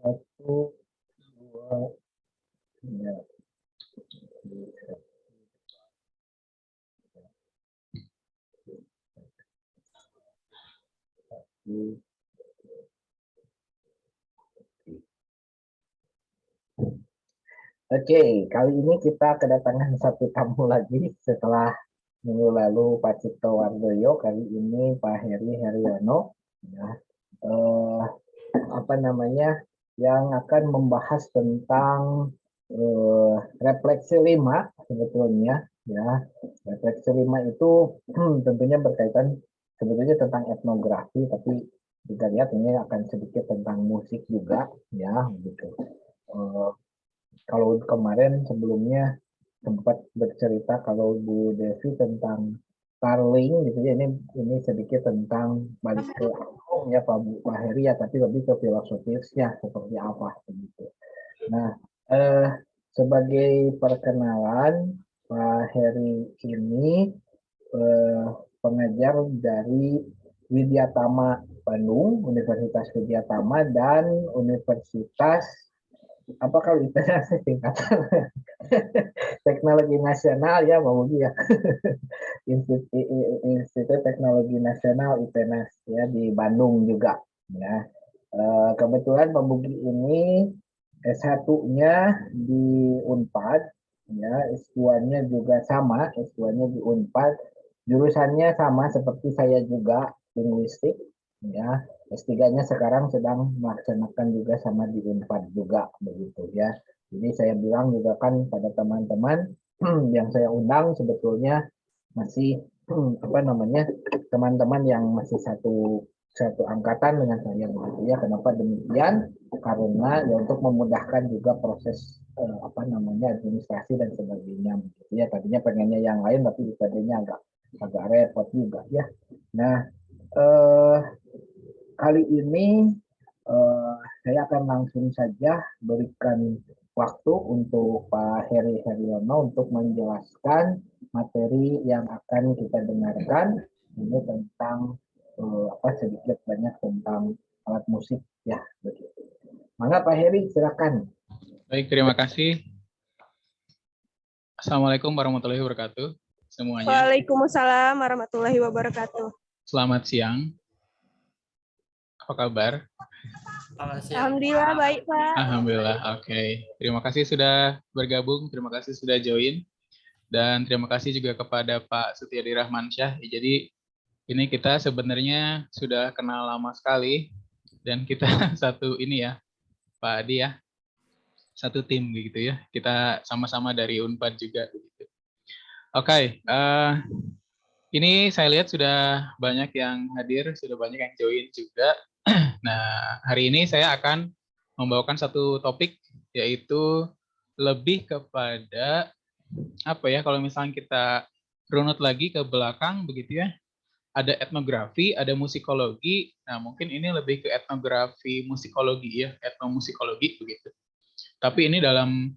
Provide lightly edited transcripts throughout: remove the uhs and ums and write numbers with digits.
Satu, dua, tiga. Oke, kali ini kita kedatangan satu tamu lagi setelah minggu lalu Pak Cipto Wardoyo, kali ini Pak Heri Heriono, ya, apa namanya, yang akan membahas tentang refleksi 5 sebetulnya, ya. Refleksi 5 itu tentunya berkaitan sebetulnya tentang etnografi, tapi kita lihat ini akan sedikit tentang musik juga, ya, gitu. Kalau kemarin sebelumnya sempat bercerita kalau Bu Devi tentang Starling gitu ya, ini sedikit tentang balik ke album ya Pak Heri ya, tapi lebih ke filosofisnya seperti apa begitu. Nah, sebagai perkenalan, Pak Heri ini pengajar dari Widyatama Bandung, Universitas Widyatama, dan Universitas apa kalau ITENAS singkatan Teknologi Nasional ya Pak Mugi ya. Institut Teknologi Nasional ITENAS ya di Bandung juga ya. Kebetulan Pak Mugi ini S1-nya di Unpad ya, S2-nya juga sama, S2-nya di Unpad. Jurusannya sama seperti saya juga, linguistik ya. S3-nya sekarang sedang melaksanakan juga sama di Unpad juga begitu ya. Jadi saya bilang juga kan pada teman-teman yang saya undang sebetulnya masih apa namanya, teman-teman yang masih satu angkatan dengan saya begitu ya. Kenapa demikian? Karena ya untuk memudahkan juga proses apa namanya, administrasi dan sebagainya begitu ya. Tadinya pengennya yang lain tapi tadinya agak repot juga ya. Nah, eh, kali ini saya akan langsung saja berikan waktu untuk Pak Heri Heriono untuk menjelaskan materi yang akan kita dengarkan ini tentang apa sedikit banyak tentang alat musik ya begitu. Mangga Pak Heri silakan. Baik, terima kasih. Assalamualaikum warahmatullahi wabarakatuh semuanya. Waalaikumsalam warahmatullahi wabarakatuh. Selamat siang. Apa kabar? Alhamdulillah baik Pak. Alhamdulillah, oke. Terima kasih sudah bergabung, terima kasih sudah join, dan terima kasih juga kepada Pak Sutiadi Rahmansyah. Jadi ini kita sebenarnya sudah kenal lama sekali, dan kita satu ini ya, Pak Adi ya, satu tim gitu ya. Kita sama-sama dari Unpad juga begitu. Oke, ini saya lihat sudah banyak yang hadir, sudah banyak yang join juga. Nah, hari ini saya akan membawakan satu topik, yaitu lebih kepada apa ya, kalau misalnya kita runut lagi ke belakang begitu ya, ada etnografi, ada musikologi. Nah, mungkin ini lebih ke etnografi musikologi ya, etnomusikologi begitu. Tapi ini dalam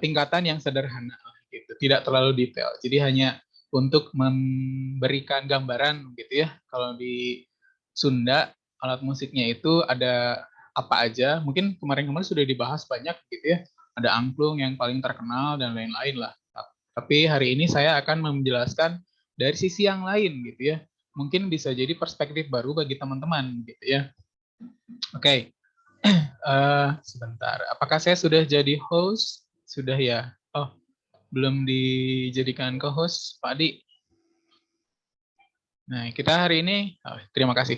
tingkatan yang sederhana gitu, tidak terlalu detail. Jadi hanya untuk memberikan gambaran gitu ya. Kalau di Sunda alat musiknya itu ada apa aja? Mungkin kemarin-kemarin sudah dibahas banyak gitu ya. Ada angklung yang paling terkenal dan lain-lain lah. Tapi hari ini saya akan menjelaskan dari sisi yang lain gitu ya. Mungkin bisa jadi perspektif baru bagi teman-teman gitu ya. Oke. Sebentar. Apakah saya sudah jadi host? Sudah ya. Oh, belum dijadikan co-host, Pak Adi. Nah, kita hari ini, terima kasih.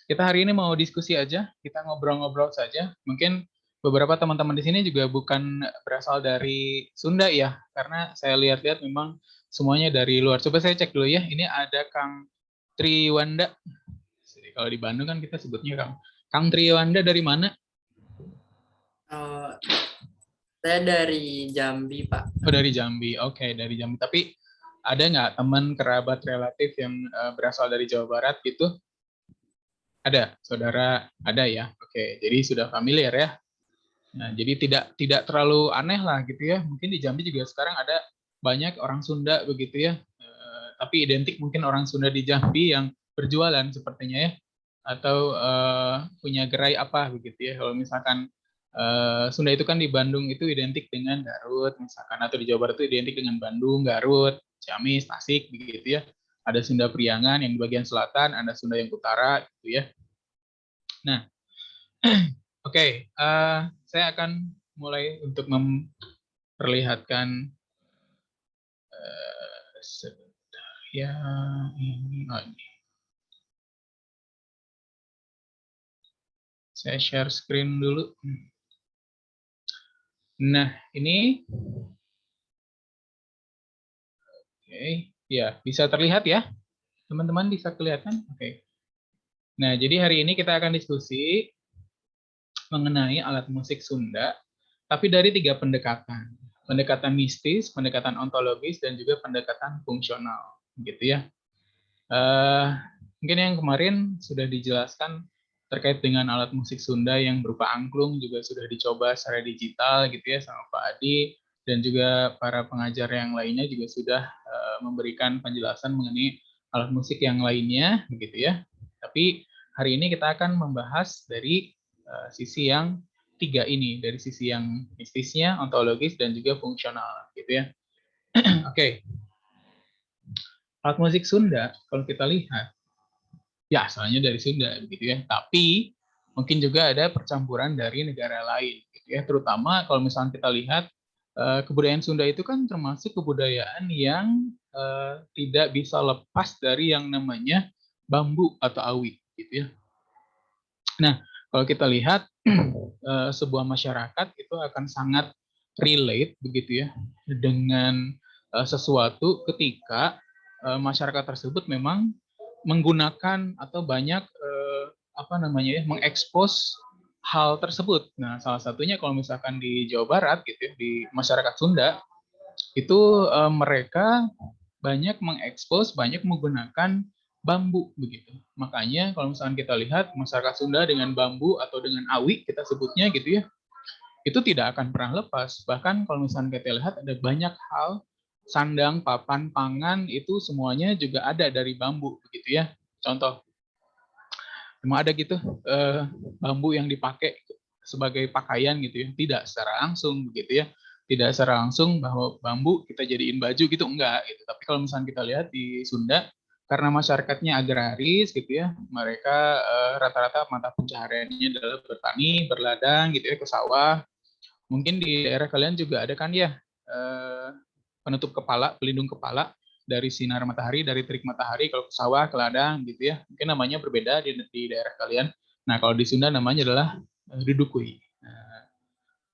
Kita hari ini mau diskusi aja, kita ngobrol-ngobrol saja. Mungkin beberapa teman-teman di sini juga bukan berasal dari Sunda ya, karena saya lihat-lihat memang semuanya dari luar. Coba saya cek dulu ya, ini ada Kang Triwanda. Kalau di Bandung kan kita sebutnya Kang Triwanda dari mana? Saya dari Jambi, Pak. Oh, dari Jambi. Oke, dari Jambi. Tapi ada nggak teman, kerabat, relatif yang berasal dari Jawa Barat gitu? Ada, saudara ada ya. Oke, jadi sudah familiar ya. Nah, jadi tidak terlalu aneh lah gitu ya. Mungkin di Jambi juga sekarang ada banyak orang Sunda begitu ya. Tapi identik mungkin orang Sunda di Jambi yang berjualan sepertinya ya. atau punya gerai apa begitu ya. Kalau misalkan Sunda itu kan di Bandung itu identik dengan Garut misalkan, atau di Jawa Barat itu identik dengan Bandung, Garut, Ciamis, Tasik begitu ya. Ada Sunda Priangan yang di bagian selatan, ada Sunda yang utara gitu ya. Nah, oke, saya akan mulai untuk memperlihatkan sebentar ya, ini lagi. Saya share screen dulu. Nah, ini oke, ya bisa terlihat ya, teman-teman bisa kelihatan. Oke. Nah, jadi hari ini kita akan diskusi mengenai alat musik Sunda, tapi dari 3 pendekatan. Pendekatan mistis, pendekatan ontologis, dan juga pendekatan fungsional, gitu ya. Mungkin yang kemarin sudah dijelaskan terkait dengan alat musik Sunda yang berupa angklung juga sudah dicoba secara digital, gitu ya, sama Pak Adi, dan juga para pengajar yang lainnya juga sudah memberikan penjelasan mengenai alat musik yang lainnya, begitu ya. Tapi hari ini kita akan membahas dari sisi yang 3 ini, dari sisi yang mistisnya, ontologis, dan juga fungsional, gitu ya. Oke. Alat musik Sunda, kalau kita lihat, ya asalnya dari Sunda, begitu ya. Tapi mungkin juga ada percampuran dari negara lain, gitu ya. Terutama kalau misalnya kita lihat kebudayaan Sunda itu kan termasuk kebudayaan yang tidak bisa lepas dari yang namanya bambu atau awi, gitu ya. Nah, kalau kita lihat sebuah masyarakat itu akan sangat relate begitu ya dengan sesuatu ketika masyarakat tersebut memang menggunakan atau banyak mengekspos hal tersebut. Nah, salah satunya kalau misalkan di Jawa Barat gitu ya, di masyarakat Sunda itu mereka banyak mengekspos, banyak menggunakan bambu begitu. Makanya kalau misalkan kita lihat masyarakat Sunda dengan bambu atau dengan awi kita sebutnya gitu ya, itu tidak akan pernah lepas. Bahkan kalau misalkan kita lihat ada banyak hal, sandang, papan, pangan itu semuanya juga ada dari bambu begitu ya. Contoh, memang ada gitu bambu yang dipakai sebagai pakaian gitu ya, tidak secara langsung begitu ya, tidak secara langsung bahwa bambu kita jadiin baju gitu, enggak gitu. Tapi kalau misalnya kita lihat di Sunda, karena masyarakatnya agraris gitu ya, mereka rata-rata mata pencahariannya adalah bertani, berladang gitu ya, ke sawah. Mungkin di daerah kalian juga ada kan ya penutup kepala, pelindung kepala dari sinar matahari, dari terik matahari kalau ke sawah, ke ladang gitu ya. Mungkin namanya berbeda di daerah kalian. Nah, kalau di Sunda namanya adalah dudukui. Nah,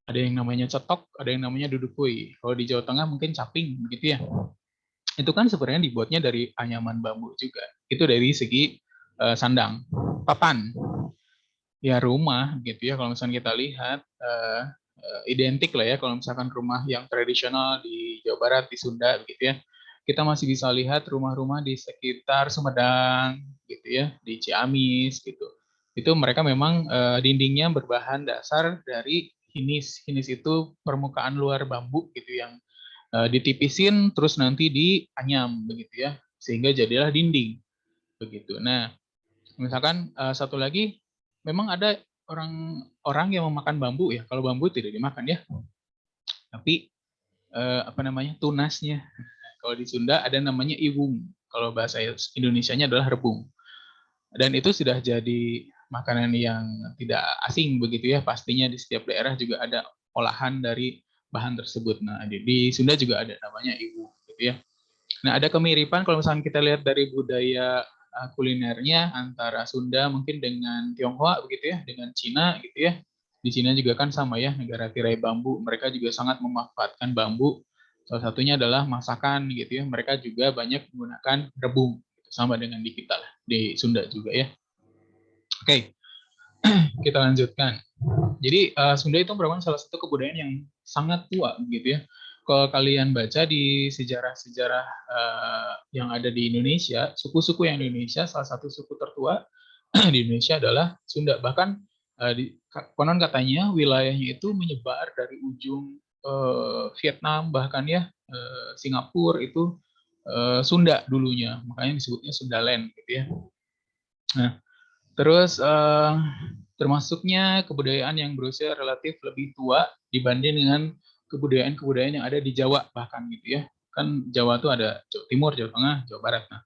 ada yang namanya cetok, ada yang namanya dudukui. Kalau di Jawa Tengah mungkin caping begitu ya. Itu kan sebenarnya dibuatnya dari anyaman bambu juga. Itu dari segi sandang. Papan, ya rumah gitu ya. Kalau misalnya kita lihat identik lah ya kalau misalkan rumah yang tradisional di Jawa Barat, di Sunda begitu ya. Kita masih bisa lihat rumah-rumah di sekitar Sumedang gitu ya, di Ciamis gitu. Itu mereka memang dindingnya berbahan dasar dari hinis. Hinis itu permukaan luar bambu gitu yang ditipisin terus nanti dianyam begitu ya, sehingga jadilah dinding begitu. Nah, misalkan satu lagi, memang ada orang yang memakan bambu ya. Kalau bambu tidak dimakan ya, tapi tunasnya. Kalau di Sunda ada namanya iwung. Kalau bahasa Indonesianya adalah rebung. Dan itu sudah jadi makanan yang tidak asing begitu ya. Pastinya di setiap daerah juga ada olahan dari bahan tersebut. Nah, di Sunda juga ada namanya iwung gitu ya. Nah, ada kemiripan kalau misalnya kita lihat dari budaya kulinernya antara Sunda mungkin dengan Tionghoa begitu ya, dengan Cina gitu ya. Di Cina juga kan sama ya, negara tirai bambu. Mereka juga sangat memanfaatkan bambu. Salah satunya adalah masakan gitu ya. Mereka juga banyak menggunakan rebung, sama dengan di kita lah, di Sunda juga ya. Oke, kita lanjutkan. Jadi Sunda itu merupakan salah satu kebudayaan yang sangat tua gitu ya. Kalau kalian baca di sejarah-sejarah yang ada di Indonesia, suku-suku yang di Indonesia, salah satu suku tertua di Indonesia adalah Sunda. Bahkan konon katanya wilayahnya itu menyebar dari ujung Vietnam, bahkan ya Singapura itu Sunda dulunya, makanya disebutnya Sundaland gitu ya. Nah, Terus termasuknya kebudayaan yang berusia relatif lebih tua dibanding dengan kebudayaan-kebudayaan yang ada di Jawa bahkan gitu ya. Kan Jawa tuh ada Jawa Timur, Jawa Tengah, Jawa Barat. Nah,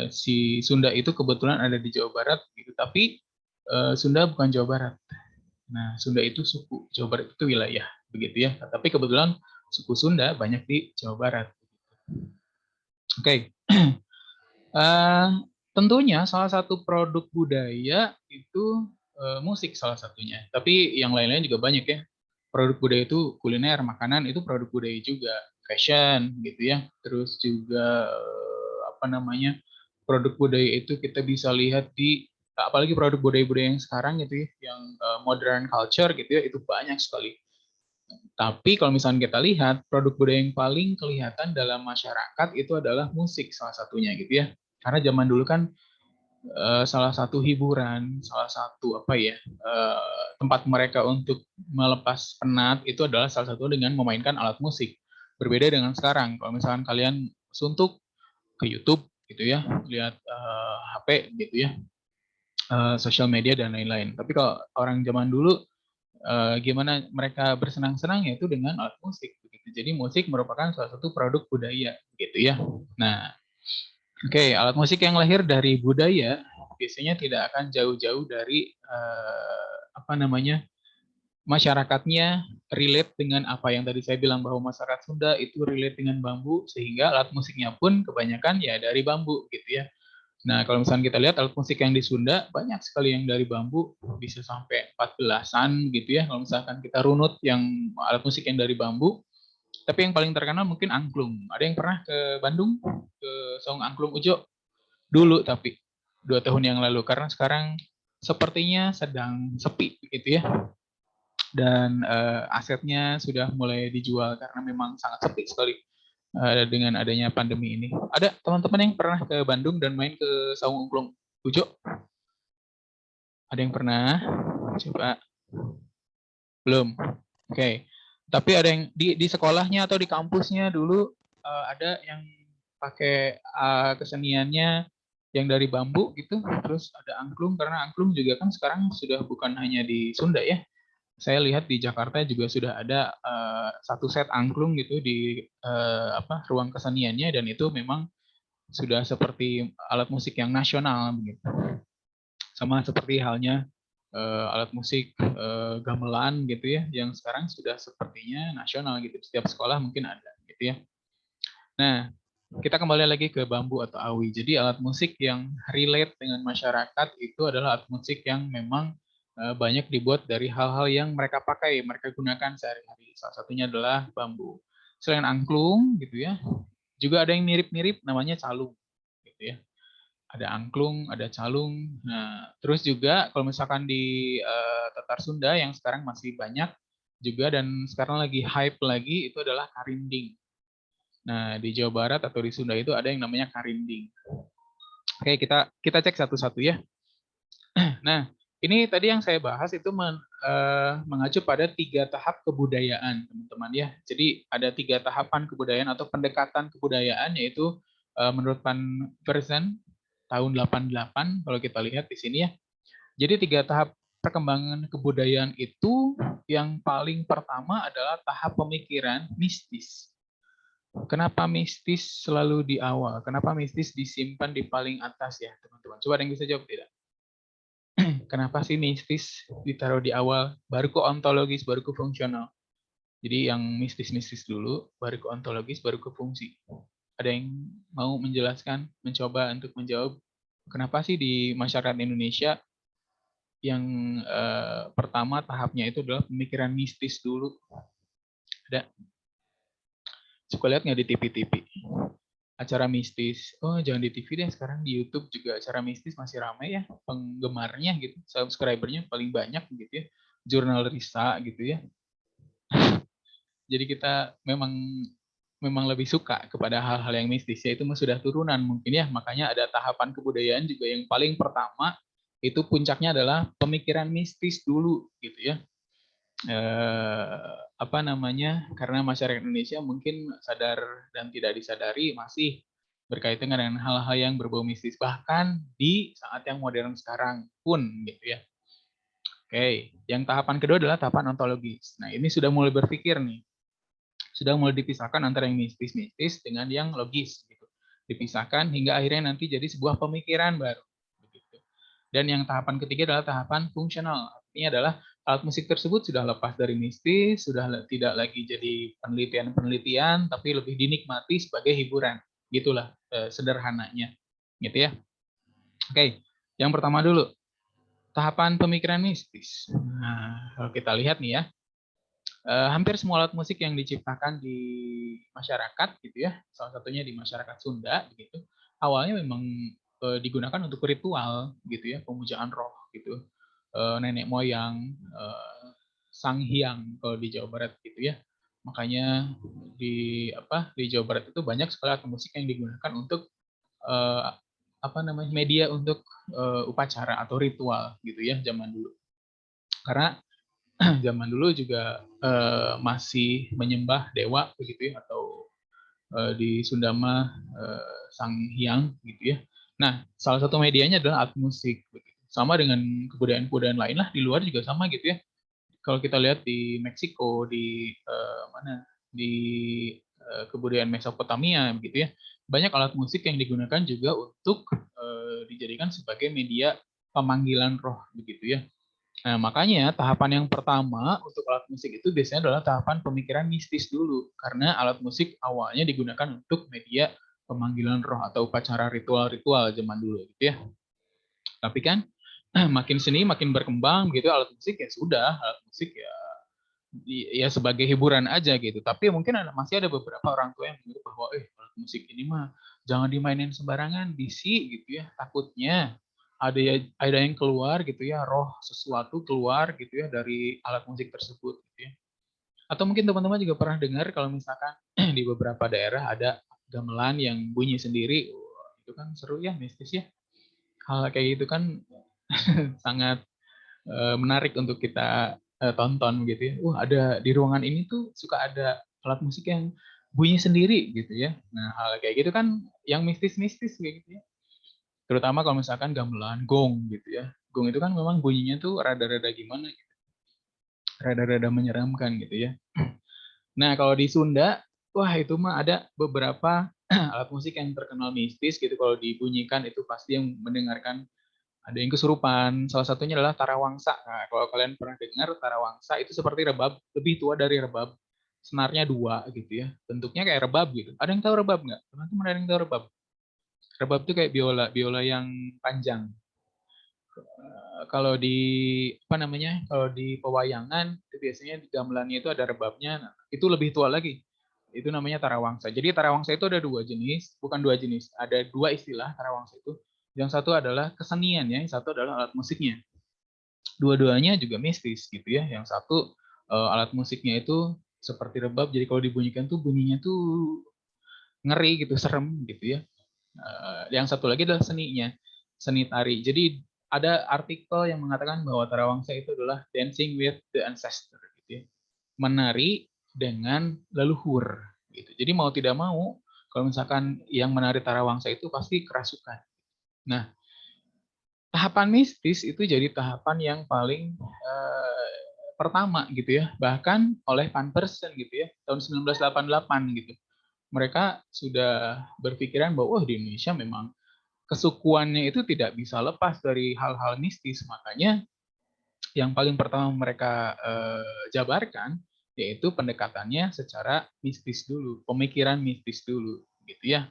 si Sunda itu kebetulan ada di Jawa Barat gitu, tapi Sunda bukan Jawa Barat. Nah, Sunda itu suku, Jawa Barat itu wilayah, begitu ya. Tapi kebetulan suku Sunda banyak di Jawa Barat. Oke. Eh, tentunya salah satu produk budaya itu musik salah satunya. Tapi yang lain-lain juga banyak ya. Produk budaya itu kuliner, makanan itu produk budaya juga, fashion gitu ya. Terus juga apa namanya? Produk budaya itu kita bisa lihat di apalagi produk budaya-budaya yang sekarang gitu ya, yang modern culture gitu ya, itu banyak sekali. Tapi kalau misalnya kita lihat, produk budaya yang paling kelihatan dalam masyarakat itu adalah musik salah satunya gitu ya. Karena zaman dulu kan salah satu hiburan, salah satu apa ya, tempat mereka untuk melepas penat itu adalah salah satu dengan memainkan alat musik. Berbeda dengan sekarang, kalau misalkan kalian suntuk ke YouTube gitu ya, lihat HP gitu ya, sosial media dan lain-lain. Tapi kalau orang zaman dulu gimana mereka bersenang-senang yaitu dengan alat musik begitu. Jadi musik merupakan salah satu produk budaya gitu ya. Nah, oke, alat musik yang lahir dari budaya biasanya tidak akan jauh-jauh dari apa namanya? Masyarakatnya relate dengan apa yang tadi saya bilang bahwa masyarakat Sunda itu relate dengan bambu sehingga alat musiknya pun kebanyakan ya dari bambu gitu ya. Nah, kalau misalnya kita lihat alat musik yang di Sunda, banyak sekali yang dari bambu, bisa sampai 14-an gitu ya. Kalau misalkan kita runut yang alat musik yang dari bambu, tapi yang paling terkenal mungkin angklung. Ada yang pernah ke Bandung, ke Saung Angklung Ujo? Dulu tapi, 2 tahun yang lalu. Karena sekarang sepertinya sedang sepi gitu ya. Dan asetnya sudah mulai dijual karena memang sangat sepi sekali dengan adanya pandemi ini. Ada teman-teman yang pernah ke Bandung dan main ke Saung Angklung Ujo? Ada yang pernah? Coba. Belum. Oke. Okay. Tapi ada yang di sekolahnya atau di kampusnya dulu ada yang pakai keseniannya yang dari bambu gitu. Terus ada angklung karena angklung juga kan sekarang sudah bukan hanya di Sunda ya. Saya lihat di Jakarta juga sudah ada satu set angklung gitu di apa ruang keseniannya dan itu memang sudah seperti alat musik yang nasional begitu. Sama seperti halnya alat musik gamelan gitu ya yang sekarang sudah sepertinya nasional gitu. Setiap sekolah mungkin ada gitu ya. Nah, kita kembali lagi ke bambu atau awi. Jadi alat musik yang relate dengan masyarakat itu adalah alat musik yang memang banyak dibuat dari hal-hal yang mereka pakai, mereka gunakan sehari-hari. Salah satunya adalah bambu. Selain angklung gitu ya, juga ada yang mirip-mirip namanya calung gitu ya. Ada angklung, ada calung. Nah, terus juga kalau misalkan di Tatar Sunda yang sekarang masih banyak juga dan sekarang lagi hype lagi itu adalah karinding. Nah, di Jawa Barat atau di Sunda itu ada yang namanya karinding. Oke, kita cek satu-satu ya. Nah, ini tadi yang saya bahas itu mengacu pada 3 tahap kebudayaan, teman-teman ya. Jadi ada 3 tahapan kebudayaan atau pendekatan kebudayaan yaitu menurut Van Versen tahun 88 kalau kita lihat di sini ya. Jadi 3 tahap perkembangan kebudayaan itu yang paling pertama adalah tahap pemikiran mistis. Kenapa mistis selalu di awal? Kenapa mistis disimpan di paling atas ya, teman-teman? Coba ada yang bisa jawab tidak? Kenapa sih mistis ditaruh di awal, baru ke ontologis, baru ke fungsional? Jadi yang mistis-mistis dulu, baru ke ontologis, baru ke fungsi. Ada yang mau menjelaskan, mencoba untuk menjawab, kenapa sih di masyarakat Indonesia yang pertama tahapnya itu adalah pemikiran mistis dulu? Ada? Suka lihat nggak di TV-TV? Acara mistis. Oh, jangan di TV deh. Sekarang di YouTube juga acara mistis masih ramai ya. Penggemarnya gitu. Subscribernya paling banyak gitu ya. Jurnal Risa gitu ya. Jadi kita memang lebih suka kepada hal-hal yang mistis. Ya itu sudah turunan mungkin ya. Makanya ada tahapan kebudayaan juga yang paling pertama itu puncaknya adalah pemikiran mistis dulu gitu ya. Apa namanya? Karena masyarakat Indonesia mungkin sadar dan tidak disadari masih berkaitan dengan hal-hal yang berbau mistis, bahkan di saat yang modern sekarang pun gitu ya. Oke, yang tahapan kedua adalah tahapan ontologis. Nah, ini sudah mulai berpikir nih, sudah mulai dipisahkan antara yang mistis-mistis dengan yang logis gitu. Dipisahkan hingga akhirnya nanti jadi sebuah pemikiran baru begitu. Dan yang tahapan ketiga adalah tahapan fungsional. Artinya adalah alat musik tersebut sudah lepas dari mistis, sudah tidak lagi jadi penelitian-penelitian, tapi lebih dinikmati sebagai hiburan. Gitulah sederhananya. Gitu ya. Oke, yang pertama dulu, tahapan pemikiran mistis. Nah, kalau kita lihat nih ya, hampir semua alat musik yang diciptakan di masyarakat gitu ya, salah satunya di masyarakat Sunda gitu, awalnya memang digunakan untuk ritual gitu ya, pemujaan roh gitu, nenek moyang, sang hyang kalau di Jawa Barat gitu ya. Makanya di Jawa Barat itu banyak sekali alat musik yang digunakan untuk media untuk upacara atau ritual gitu ya zaman dulu. Karena zaman dulu juga masih menyembah dewa begitu ya, atau di Sunda mah sang hyang gitu ya. Nah, salah satu medianya adalah alat musik begitu. Sama dengan kebudayaan-kebudayaan lain lah di luar juga sama gitu ya. Kalau kita lihat di Meksiko, di kebudayaan Mesopotamia begitu ya, banyak alat musik yang digunakan juga untuk dijadikan sebagai media pemanggilan roh begitu ya. Nah, makanya tahapan yang pertama untuk alat musik itu biasanya adalah tahapan pemikiran mistis dulu, karena alat musik awalnya digunakan untuk media pemanggilan roh atau upacara ritual-ritual zaman dulu gitu ya. Tapi kan makin sini makin berkembang gitu, alat musik ya sudah, alat musik ya sebagai hiburan aja gitu. Tapi mungkin masih ada beberapa orang tua yang menurut bahwa alat musik ini mah jangan dimainin sembarangan, bisi gitu ya, takutnya ada yang keluar gitu ya, roh sesuatu keluar gitu ya dari alat musik tersebut gitu ya. Atau mungkin teman-teman juga pernah dengar kalau misalkan di beberapa daerah ada gamelan yang bunyi sendiri, itu kan seru ya, mistis ya. Hal kayak gitu kan sangat menarik untuk kita tonton gitu ya. Ada di ruangan ini tuh suka ada alat musik yang bunyi sendiri gitu ya. Nah, hal kayak gitu kan yang mistis-mistis gitu ya. Terutama kalau misalkan gamelan, gong gitu ya. Gong itu kan memang bunyinya tuh rada-rada gimana gitu. Rada-rada menyeramkan gitu ya. Nah, kalau di Sunda, wah itu mah ada beberapa alat musik yang terkenal mistis gitu. Kalau dibunyikan itu pasti yang mendengarkan ada yang kesurupan. Salah satunya adalah tarawangsa. Nah, kalau kalian pernah dengar tarawangsa itu seperti rebab, lebih tua dari rebab. Senarnya 2 gitu ya. Bentuknya kayak rebab gitu. Ada yang tahu rebab nggak? Teman-teman ada yang tahu rebab? Rebab itu kayak biola yang panjang. Kalau di Kalau di pewayangan itu biasanya di gamelannya itu ada rebabnya. Nah, itu lebih tua lagi. Itu namanya tarawangsa. Jadi tarawangsa itu ada 2 jenis, bukan 2 jenis. Ada 2 istilah tarawangsa itu. Yang satu adalah kesenian ya, yang satu adalah alat musiknya. Dua-duanya juga mistis gitu ya. Yang satu alat musiknya itu seperti rebab, jadi kalau dibunyikan tuh bunyinya tuh ngeri gitu, serem gitu ya. Yang satu lagi adalah seninya, seni tari. Jadi ada artikel yang mengatakan bahwa tarawangsa itu adalah dancing with the ancestor gitu ya. Menari dengan leluhur gitu. Jadi mau tidak mau kalau misalkan yang menari tarawangsa itu pasti kerasukan. Nah, tahapan mistis itu jadi tahapan yang paling pertama gitu ya, bahkan oleh Van Persen gitu ya, tahun 1988 gitu. Mereka sudah berpikiran bahwa di Indonesia memang kesukuannya itu tidak bisa lepas dari hal-hal mistis, makanya yang paling pertama mereka jabarkan yaitu pendekatannya secara mistis dulu, pemikiran mistis dulu, gitu ya.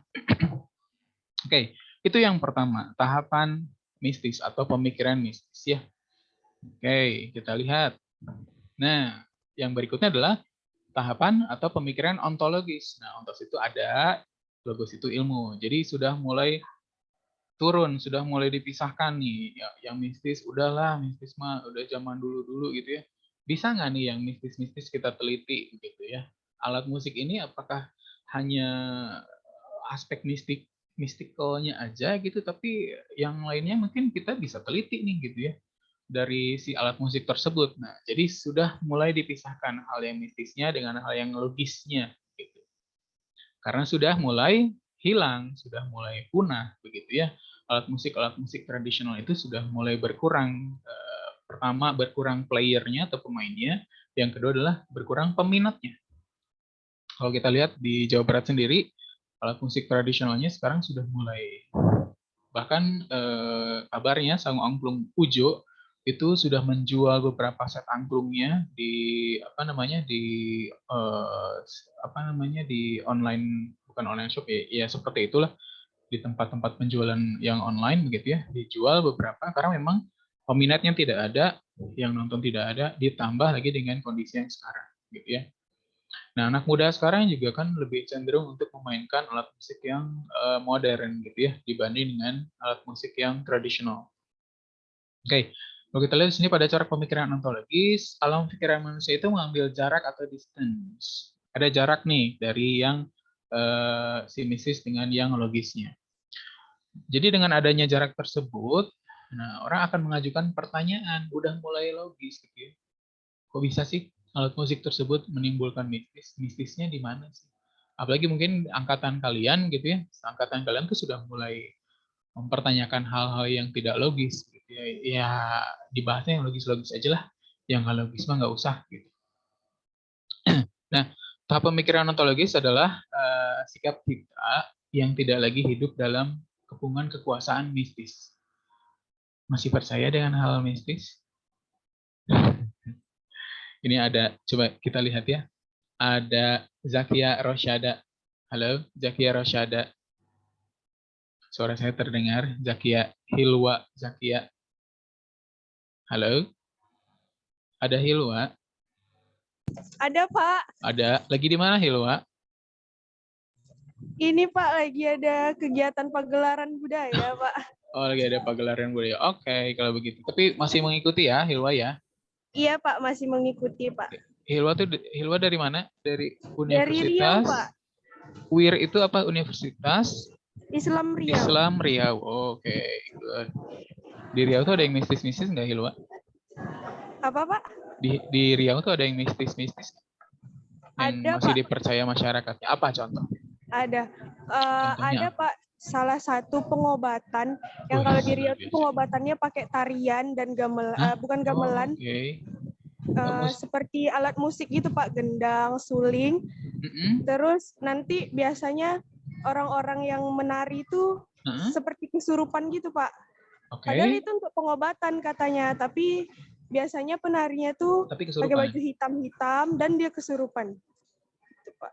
Oke, itu yang pertama, tahapan mistis atau pemikiran mistis ya. Oke, kita lihat. Nah, yang berikutnya adalah tahapan atau pemikiran ontologis. Nah, ontos itu ada, logos itu ilmu. Jadi sudah mulai turun, sudah mulai dipisahkan nih. Yang mistis, udahlah, mistis mah udah zaman dulu-dulu gitu ya. Bisa nggak nih yang mistis-mistis kita teliti gitu ya? Alat musik ini apakah hanya aspek mistikalnya aja gitu, tapi yang lainnya mungkin kita bisa teliti nih gitu ya dari si alat musik tersebut. Nah, jadi sudah mulai dipisahkan hal yang mistisnya dengan hal yang logisnya gitu. Karena sudah mulai hilang, sudah mulai punah begitu ya. Alat musik tradisional itu sudah mulai berkurang. Pertama berkurang playernya atau pemainnya, yang kedua adalah berkurang peminatnya. Kalau kita lihat di Jawa Barat sendiri, alat musik tradisionalnya sekarang sudah mulai, bahkan kabarnya Saung Angklung Ujo itu sudah menjual beberapa set angklungnya di di online, bukan online shop ya seperti itulah, di tempat-tempat penjualan yang online begitu ya, dijual beberapa karena memang peminatnya tidak ada, yang nonton tidak ada, ditambah lagi dengan kondisi yang sekarang gitu ya. Nah, anak muda sekarang juga kan lebih cenderung untuk memainkan alat musik yang modern gitu ya, dibanding dengan alat musik yang tradisional. Oke, kalau kita lihat di sini pada cara pemikiran ontologis, alam pikiran manusia itu mengambil jarak atau distance. Ada jarak nih dari yang sinesis dengan yang logisnya. Jadi dengan adanya jarak tersebut, nah orang akan mengajukan pertanyaan, udah mulai logis gitu ya. Kok bisa sih alat musik tersebut menimbulkan mistis? Mistisnya di mana sih? Apalagi mungkin angkatan kalian gitu ya, angkatan kalian tuh sudah mulai mempertanyakan hal-hal yang tidak logis gitu ya. Ya dibahasnya yang logis-logis aja lah, yang nggak logis mah nggak usah gitu. Nah, tahap pemikiran ontologis adalah sikap kita yang tidak lagi hidup dalam kepungan kekuasaan mistis. Masih percaya dengan hal mistis? Ini ada, coba kita lihat ya. Ada Zakia Rosyada. Halo, Zakia Rosyada. Suara saya terdengar. Zakia Hilwa. Zakia. Halo. Ada Hilwa? Ada, Pak. Ada. Lagi di mana Hilwa? Ini, Pak, lagi ada kegiatan pagelaran budaya, Pak. Oh, lagi ada pagelaran budaya. Oke, kalau begitu. Tapi masih mengikuti ya, Hilwa ya? Iya, Pak, masih mengikuti, Pak. Hilwa dari mana? Dari Dari Riau, Universitas? Pak. UIR itu apa? Universitas Islam Riau. Islam Riau. Oke. Di Riau tuh ada yang mistis-mistis nggak, Hilwa? Apa, Pak? Di Riau tuh ada yang mistis-mistis yang Ada, masih Pak. dipercaya masyarakatnya. Apa contoh? Ada. Contohnya Ada, Pak, salah satu pengobatan yang Wih, kalau di Riau luar itu biasa. pengobatannya pakai tarian dan Hah? bukan gamelan. Oke. Seperti alat musik gitu, Pak, gendang, suling. Terus nanti biasanya orang-orang yang menari itu seperti kesurupan gitu, Pak. Oke. Padahal itu untuk pengobatan katanya, tapi biasanya penarinya tuh Tapi pakai kesurupan. baju hitam-hitam dan dia kesurupan. Gitu, Pak.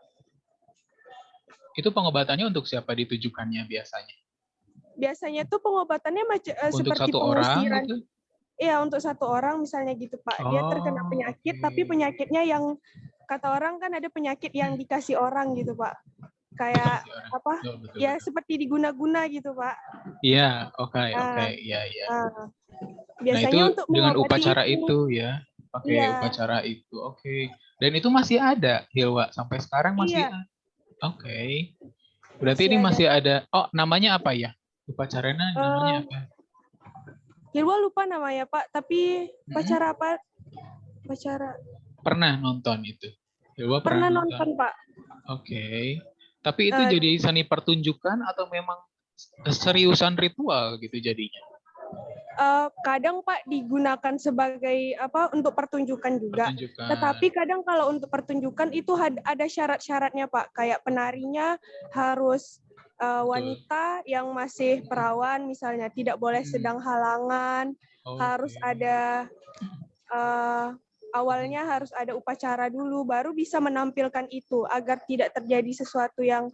Itu pengobatannya untuk siapa ditujukannya biasanya? Biasanya tuh pengobatannya Untuk seperti satu orang pengusiran. gitu? Iya, untuk satu orang misalnya gitu, Pak. Dia terkena penyakit, tapi penyakitnya yang kata orang kan ada penyakit yang dikasih orang gitu, Pak. Kayak apa? Oh, betul, Ya betul. seperti diguna-guna gitu, Pak. Iya, oke, Nah, iya, iya. nah, Nah, biasanya itu untuk dengan mengobati upacara itu ya, pakai Iya. upacara itu. Oke. Dan itu masih ada, Hilwa, sampai sekarang masih Iya. ada. Oke. Berarti ini ada. masih ada. Oh, namanya apa ya? Upacaranya namanya apa? Hilwa lupa namanya, Pak, tapi upacara apa? Upacara. Pernah nonton itu? Hilwa Pernah nonton, Pak. Oke. Tapi itu jadi seni pertunjukan atau memang seriusan ritual gitu jadinya? Kadang, Pak, digunakan sebagai apa untuk pertunjukan juga. Pertunjukan. Tetapi kadang kalau untuk pertunjukan itu ada syarat-syaratnya, Pak. Kayak penarinya harus wanita yang masih perawan misalnya, tidak boleh sedang halangan, harus ada awalnya harus ada upacara dulu, baru bisa menampilkan itu agar tidak terjadi sesuatu yang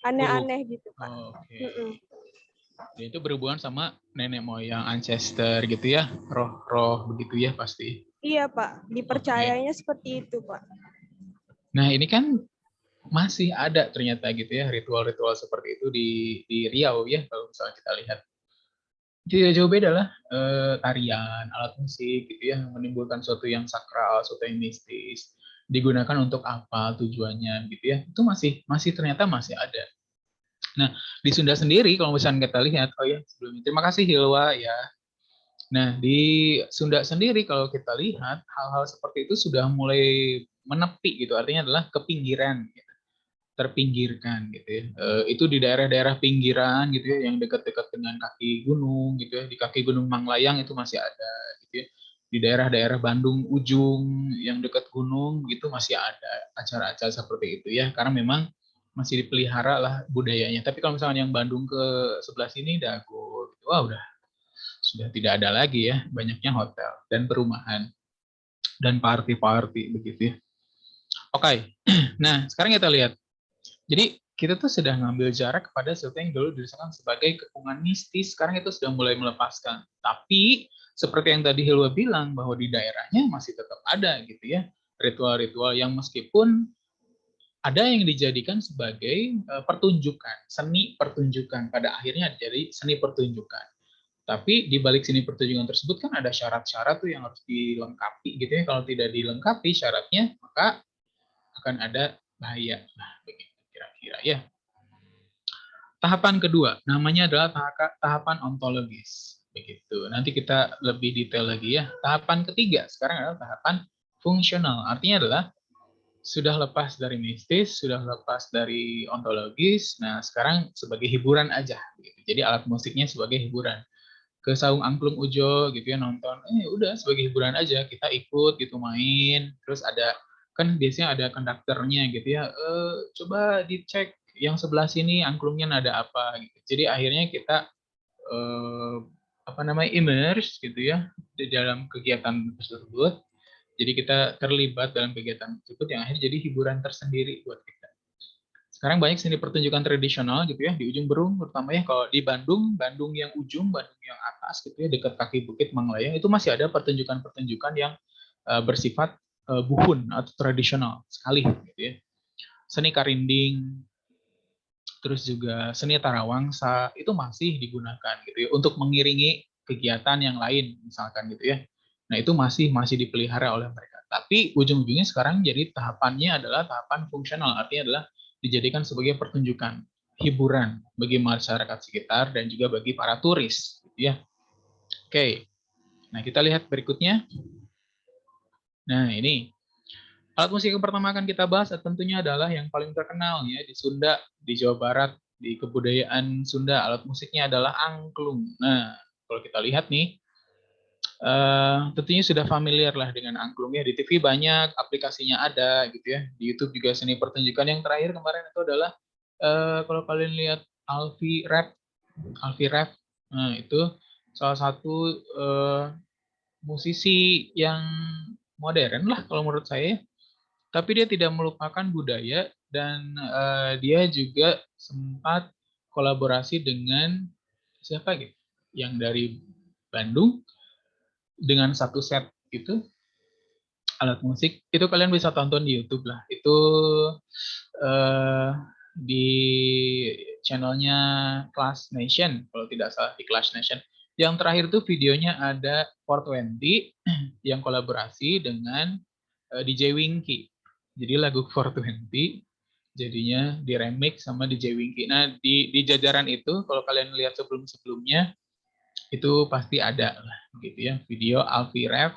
aneh-aneh gitu, Pak. Oke. Dan itu berhubungan sama nenek moyang, ancestor gitu ya, roh-roh begitu ya pasti. Iya, Pak, dipercayanya seperti itu, Pak. Nah, ini kan masih ada ternyata gitu ya ritual-ritual seperti itu di Riau ya kalau misalnya kita lihat. Tidak jauh beda lah tarian, alat musik gitu ya, menimbulkan sesuatu yang sakral, sesuatu yang mistis. Digunakan untuk apa tujuannya gitu ya. Itu masih ternyata masih ada. Nah, di Sunda sendiri kalau misalnya kita lihat, oh ya sebelumnya terima kasih Hilwa ya. Nah, di Sunda sendiri kalau kita lihat hal-hal seperti itu sudah mulai menepi gitu, artinya adalah ke pinggiran gitu. terpinggirkan gitu ya. Itu di daerah-daerah pinggiran gitu ya, yang dekat-dekat dengan kaki gunung gitu ya. Di kaki Gunung Manglayang itu masih ada gitu ya. Di daerah-daerah Bandung ujung yang dekat gunung gitu masih ada acara-acara seperti itu ya. Karena memang masih dipelihara lah budayanya. Tapi kalau misalnya yang Bandung ke sebelah sini Dago gitu, wah udah sudah tidak ada lagi ya, banyaknya hotel dan perumahan dan party-party begitu ya. Oke, nah sekarang kita lihat. Jadi kita tuh sudah ngambil jarak kepada sesuatu yang dulu dirasakan sebagai kepungan mistis, sekarang itu sudah mulai melepaskan. Tapi seperti yang tadi Hilwa bilang bahwa di daerahnya masih tetap ada gitu ya, ritual-ritual yang meskipun ada yang dijadikan sebagai pertunjukan, seni pertunjukan, pada akhirnya jadi seni pertunjukan. Tapi di balik seni pertunjukan tersebut kan ada syarat-syarat tuh yang harus dilengkapi gitu ya. Kalau tidak dilengkapi syaratnya, maka akan ada bahaya. Nah, begitu kira-kira ya. Tahapan kedua, namanya adalah tahapan ontologis. Begitu. Nanti kita lebih detail lagi ya. Tahapan ketiga sekarang adalah tahapan fungsional. Artinya adalah sudah lepas dari mistis, sudah lepas dari ontologis. Nah, sekarang sebagai hiburan aja. Gitu. Jadi alat musiknya sebagai hiburan. Ke Saung Angklung Ujo gitu ya, nonton, udah sebagai hiburan aja, kita ikut gitu main. Terus ada kan biasanya ada konduktornya gitu ya, coba dicek yang sebelah sini angklungnya nada apa gitu. Jadi akhirnya kita immerse gitu ya di dalam kegiatan tersebut. Jadi kita terlibat dalam kegiatan tersebut yang akhirnya jadi hiburan tersendiri buat kita. Sekarang banyak seni pertunjukan tradisional gitu ya di ujung Berung, terutama ya kalau di Bandung, Bandung yang ujung, Bandung yang atas gitu ya dekat kaki Bukit Manglayang itu masih ada pertunjukan-pertunjukan yang bersifat buhun atau tradisional sekali gitu ya. Seni karinding, terus juga seni tarawangsa itu masih digunakan gitu ya untuk mengiringi kegiatan yang lain misalkan gitu ya. Nah, itu masih dipelihara oleh mereka. Tapi ujung-ujungnya sekarang jadi tahapannya adalah tahapan fungsional, artinya adalah dijadikan sebagai pertunjukan, hiburan bagi masyarakat sekitar dan juga bagi para turis gitu ya. Oke. Nah, kita lihat berikutnya. Nah, ini alat musik yang pertama akan kita bahas tentunya adalah yang paling terkenal ya di Sunda, di Jawa Barat, di kebudayaan Sunda, alat musiknya adalah angklung. Nah, kalau kita lihat nih, tentunya sudah familiar lah dengan angklung ya. Di TV banyak, aplikasinya ada gitu ya. Di YouTube juga seni pertunjukan. Yang terakhir kemarin itu adalah kalau kalian lihat Alfie Rap, nah itu salah satu musisi yang modern lah kalau menurut saya. Tapi dia tidak melupakan budaya dan dia juga sempat kolaborasi dengan siapa gitu, yang dari Bandung dengan satu set itu alat musik itu kalian bisa tonton di YouTube lah. Itu di channelnya Clash Nation kalau tidak salah, di Clash Nation. Yang terakhir tuh videonya ada 420 yang kolaborasi dengan DJ Winky. Jadi lagu 420 jadinya diremix sama DJ Winky. Nah, di jajaran itu kalau kalian lihat sebelum-sebelumnya itu pasti ada lah gitu ya, video Alfie Rev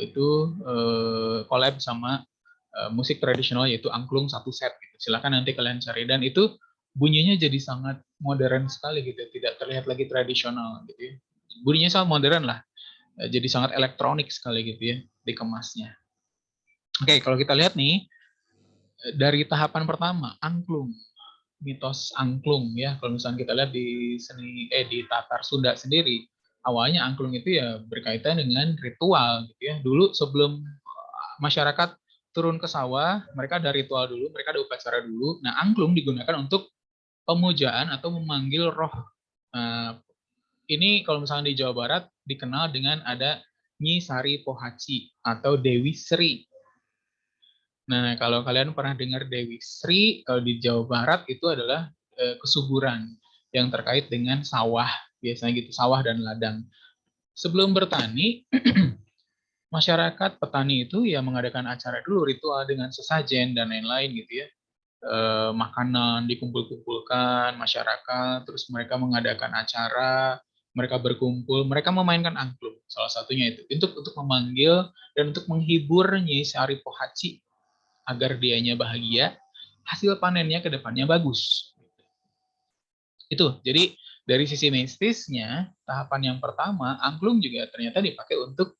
itu collab sama musik tradisional yaitu angklung satu set gitu. Silakan nanti kalian cari, dan itu bunyinya jadi sangat modern sekali gitu, tidak terlihat lagi tradisional gitu ya. Bunyinya sangat modern lah, jadi sangat elektronik sekali gitu ya dikemasnya. Oke, kalau kita lihat nih dari tahapan pertama, angklung, mitos angklung ya. Kalau misalnya kita lihat di di Tatar Sunda sendiri, awalnya angklung itu ya berkaitan dengan ritual gitu ya. Dulu sebelum masyarakat turun ke sawah, mereka ada ritual dulu, mereka ada upacara dulu. Nah, angklung digunakan untuk pemujaan atau memanggil roh. Ini kalau misalnya di Jawa Barat dikenal dengan ada Nyi Sari Pohaci atau Dewi Sri. Nah, kalau kalian pernah dengar Dewi Sri, kalau di Jawa Barat itu adalah kesuburan yang terkait dengan sawah, biasanya gitu, sawah dan ladang. Sebelum bertani, masyarakat petani itu ya mengadakan acara dulu, ritual dengan sesajen dan lain-lain gitu ya. Makanan dikumpul-kumpulkan masyarakat, terus mereka mengadakan acara, mereka berkumpul, mereka memainkan angklung, salah satunya itu untuk memanggil dan untuk menghibur Nyi Sari Pohaci agar dianya bahagia, hasil panennya ke depannya bagus. Itu, jadi dari sisi mistisnya, tahapan yang pertama, angklung juga ternyata dipakai untuk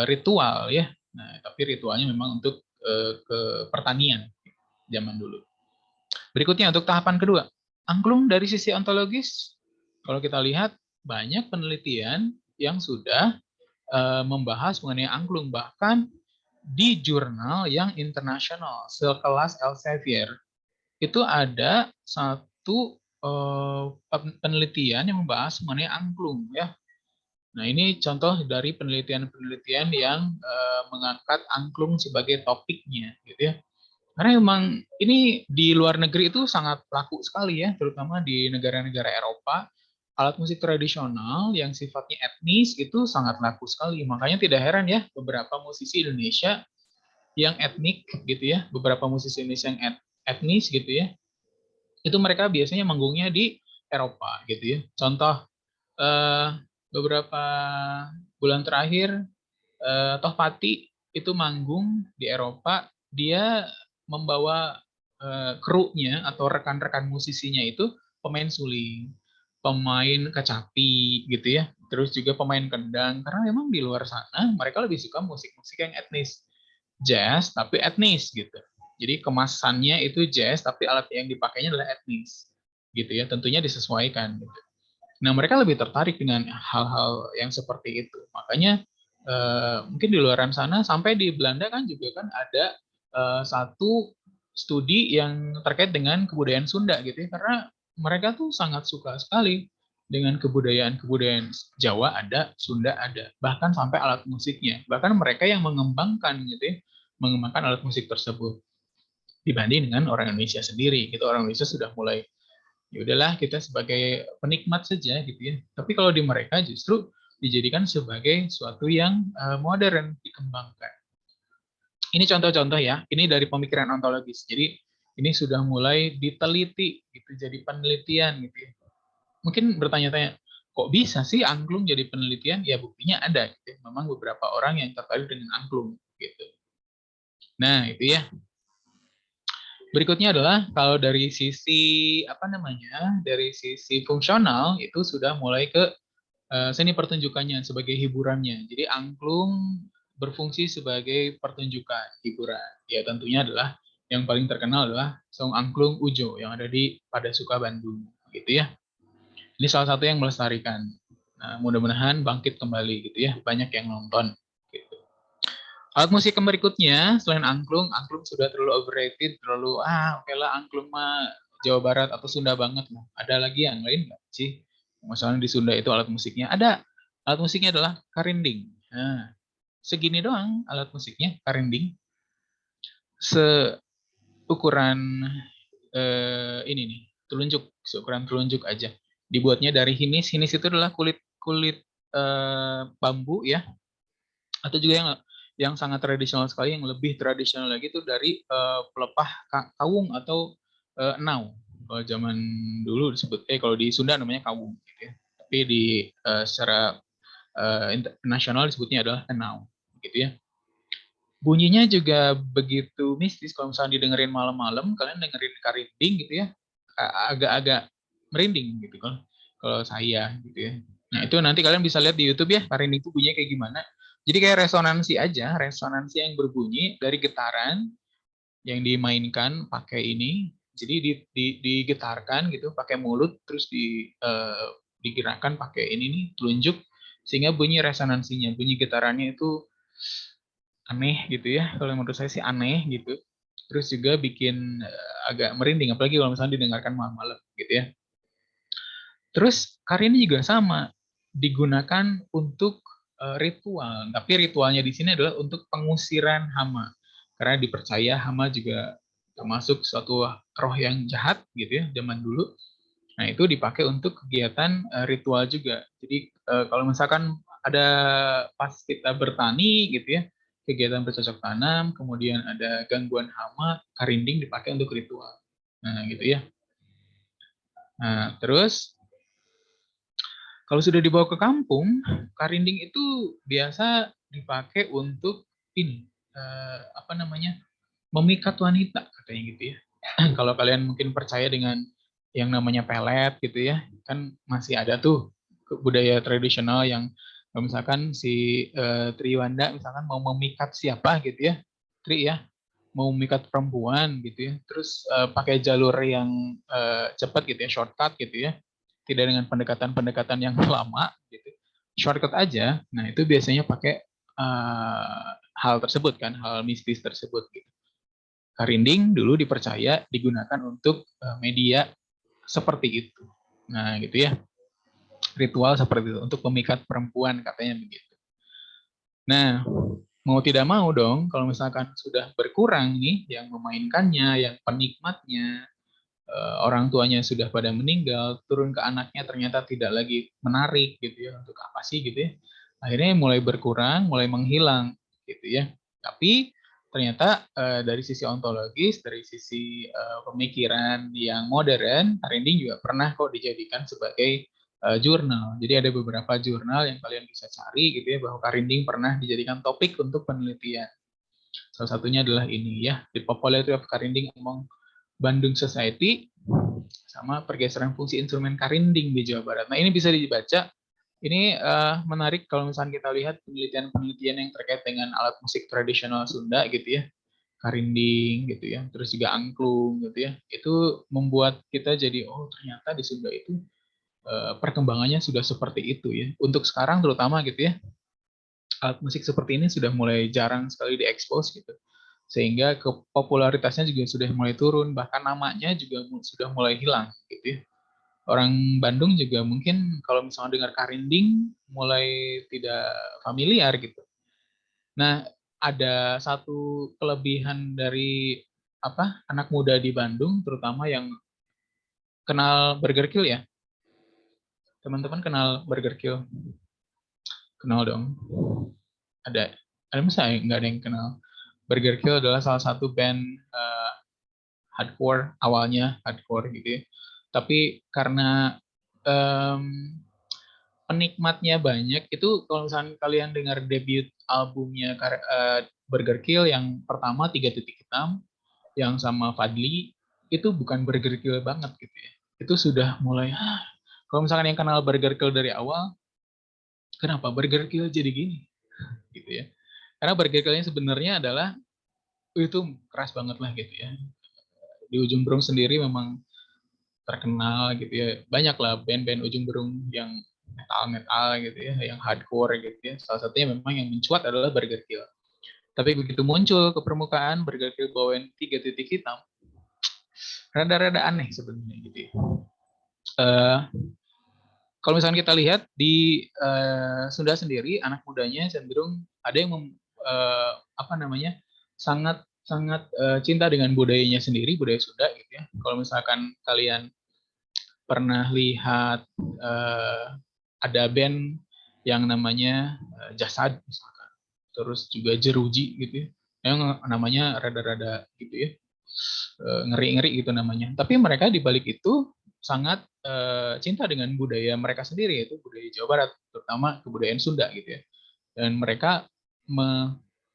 ritual ya. Nah, tapi ritualnya memang untuk ke pertanian zaman dulu. Berikutnya untuk tahapan kedua, angklung dari sisi ontologis, kalau kita lihat banyak penelitian yang sudah membahas mengenai angklung, bahkan di jurnal yang internasional sekelas Elsevier itu ada satu penelitian yang membahas mengenai angklung ya. Nah, ini contoh dari penelitian-penelitian yang mengangkat angklung sebagai topiknya gitu ya. Karena memang ini di luar negeri itu sangat laku sekali ya, terutama di negara-negara Eropa. Alat musik tradisional yang sifatnya etnis itu sangat laku sekali. Makanya tidak heran ya beberapa musisi Indonesia yang etnik gitu ya, beberapa musisi Indonesia yang etnis gitu ya, itu mereka biasanya manggungnya di Eropa gitu ya. Contoh beberapa bulan terakhir Tohpati itu manggung di Eropa, dia membawa krunya atau rekan-rekan musisinya itu pemain suling, pemain kecapi gitu ya, terus juga pemain kendang, karena memang di luar sana mereka lebih suka musik-musik yang etnis, jazz tapi etnis gitu. Jadi kemasannya itu jazz tapi alat yang dipakainya adalah etnis gitu ya, tentunya disesuaikan gitu. Nah, mereka lebih tertarik dengan hal-hal yang seperti itu. Makanya mungkin di luaran sana sampai di Belanda kan juga kan ada satu studi yang terkait dengan kebudayaan Sunda gitu ya, karena mereka tuh sangat suka sekali dengan kebudayaan Jawa ada, Sunda ada, bahkan sampai alat musiknya. Bahkan mereka yang mengembangkan gitu ya, mengembangkan alat musik tersebut dibanding dengan orang Indonesia sendiri. Gitu orang Indonesia sudah mulai ya udahlah kita sebagai penikmat saja gitu ya. Tapi kalau di mereka justru dijadikan sebagai suatu yang modern, dikembangkan. Ini contoh-contoh ya, ini dari pemikiran ontologis. Jadi ini sudah mulai diteliti gitu, jadi penelitian gitu ya. Mungkin bertanya-tanya, kok bisa sih angklung jadi penelitian? Ya buktinya ada gitu ya. Memang beberapa orang yang tertarik dengan angklung gitu. Nah, itu ya. Berikutnya adalah kalau dari sisi apa namanya, dari sisi fungsional itu sudah mulai ke seni pertunjukannya sebagai hiburannya. Jadi angklung berfungsi sebagai pertunjukan hiburan. Ya tentunya adalah yang paling terkenal adalah Song Angklung Ujo yang ada di Padasuka Bandung, gitu ya. Ini salah satu yang melestarikan. Nah, mudah-mudahan bangkit kembali gitu ya, banyak yang nonton. Gitu. Alat musik yang berikutnya selain angklung sudah terlalu overrated, terlalu oke lah angklung mah Jawa Barat atau Sunda banget lah. Ada lagi yang lain nggak sih? Masalahnya di Sunda itu alat musiknya ada. Alat musiknya adalah karinding. Nah, segini doang alat musiknya karinding. Seukuran ini nih, telunjuk, seukuran telunjuk aja. Dibuatnya dari hinis. Hinis itu adalah kulit bambu ya. Atau juga yang sangat tradisional sekali, yang lebih tradisional lagi itu dari pelepah kawung atau enau. Kalau zaman dulu disebut, kalau di Sunda namanya kawung, gitu ya. Tapi di secara internasional disebutnya adalah enau, gitu ya. Bunyinya juga begitu mistis. Kalau misalnya didengerin malam-malam, kalian dengerin karinding gitu ya, agak-agak merinding gitu kalau saya gitu ya. Nah itu nanti kalian bisa lihat di YouTube ya, karinding itu bunyinya kayak gimana. Jadi kayak resonansi aja, resonansi yang berbunyi dari getaran yang dimainkan pakai ini. Jadi digetarkan gitu pakai mulut, terus digerakkan pakai ini nih telunjuk, sehingga bunyi resonansinya, bunyi getarannya itu aneh gitu ya. Kalau menurut saya sih aneh gitu. Terus juga bikin agak merinding, apalagi kalau misalnya didengarkan malam-malam gitu ya. Terus karya ini juga sama, digunakan untuk ritual, tapi ritualnya di sini adalah untuk pengusiran hama. Karena dipercaya hama juga termasuk suatu roh yang jahat gitu ya zaman dulu. Nah, itu dipakai untuk kegiatan ritual juga. Jadi kalau misalkan ada pas kita bertani gitu ya, kegiatan bercocok tanam, kemudian ada gangguan hama, karinding dipakai untuk ritual. Nah, gitu ya. Nah, terus kalau sudah dibawa ke kampung, karinding itu biasa dipakai untuk ini, memikat wanita katanya gitu ya. Kalau kalian mungkin percaya dengan yang namanya pelet gitu ya, kan masih ada tuh budaya tradisional yang misalkan si Triwanda misalkan mau memikat siapa gitu ya, Tri ya, mau memikat perempuan gitu ya, terus pakai jalur yang cepat gitu ya, shortcut gitu ya, tidak dengan pendekatan-pendekatan yang lama gitu, shortcut aja. Nah itu biasanya pakai hal tersebut kan, hal mistis tersebut gitu. Karinding dulu dipercaya digunakan untuk media seperti itu. Nah, gitu ya. Ritual seperti itu untuk memikat perempuan katanya begitu. Nah, mau tidak mau dong kalau misalkan sudah berkurang nih yang memainkannya, yang penikmatnya, orang tuanya sudah pada meninggal, turun ke anaknya ternyata tidak lagi menarik gitu ya, untuk apa sih gitu ya. Akhirnya mulai berkurang, mulai menghilang gitu ya. Tapi ternyata dari sisi ontologis, dari sisi pemikiran yang modern, Karinding juga pernah kok dijadikan sebagai jurnal. Jadi ada beberapa jurnal yang kalian bisa cari gitu ya, bahwa Karinding pernah dijadikan topik untuk penelitian. Salah satunya adalah ini ya, The Popularity of Karinding Among Bandung Society, sama pergeseran fungsi instrumen karinding di Jawa Barat. Nah ini bisa dibaca. Ini menarik kalau misalnya kita lihat penelitian-penelitian yang terkait dengan alat musik tradisional Sunda gitu ya, karinding gitu ya, terus juga angklung gitu ya. Itu membuat kita jadi oh ternyata di Sunda itu perkembangannya sudah seperti itu ya. Untuk sekarang terutama gitu ya, alat musik seperti ini sudah mulai jarang sekali diekspos gitu. Sehingga popularitasnya juga sudah mulai turun, bahkan namanya juga sudah mulai hilang gitu ya. Orang Bandung juga mungkin kalau misalnya dengar karinding mulai tidak familiar gitu. Nah, ada satu kelebihan dari anak muda di Bandung terutama yang kenal Burger Kill ya. Teman-teman kenal Burger Kill? Kenal dong. Ada masa nggak ada yang kenal? Burger Kill adalah salah satu band hardcore, awalnya hardcore gitu ya. Tapi karena penikmatnya banyak, itu kalau misalnya kalian dengar debut albumnya Burger Kill yang pertama 3.6 yang sama Fadli, itu bukan Burger Kill banget gitu ya. Itu sudah mulai, kalau misalkan yang kenal Burger Kill dari awal, kenapa Burger Kill jadi gini? Gitu ya. Karena Burger Kill-nya sebenarnya adalah itu keras banget lah gitu ya. Di Ujung Berung sendiri memang terkenal gitu ya. Banyak lah band-band Ujung Berung yang metal gitu ya, yang hardcore gitu ya. Salah satunya memang yang mencuat adalah Burger Kill. Tapi begitu muncul ke permukaan Burger Kill bawain 3 titik hitam, rada-rada aneh sebenarnya gitu ya. Kalau misalnya kita lihat di Sunda sendiri, anak mudanya cenderung ada yang sangat sangat cinta dengan budayanya sendiri, budaya Sunda gitu ya. Kalau misalkan kalian pernah lihat ada band yang namanya Jasad misalkan, terus juga Jeruji gitu ya, yang namanya rada-rada gitu ya, ngeri-ngeri gitu namanya. Tapi mereka di balik itu sangat cinta dengan budaya mereka sendiri, yaitu budaya Jawa Barat, terutama kebudayaan Sunda gitu ya. Dan mereka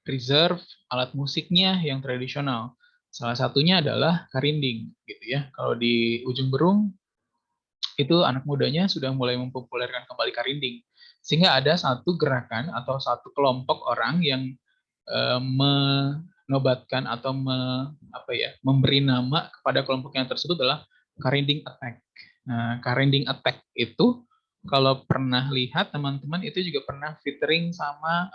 preserve alat musiknya yang tradisional. Salah satunya adalah karinding gitu ya. Kalau di Ujung Berung itu anak mudanya sudah mulai mempopulerkan kembali karinding. Sehingga ada satu gerakan atau satu kelompok orang yang menobatkan atau memberi nama kepada kelompok yang tersebut adalah Karinding Attack. Nah, Karinding Attack itu kalau pernah lihat teman-teman itu juga pernah featuring sama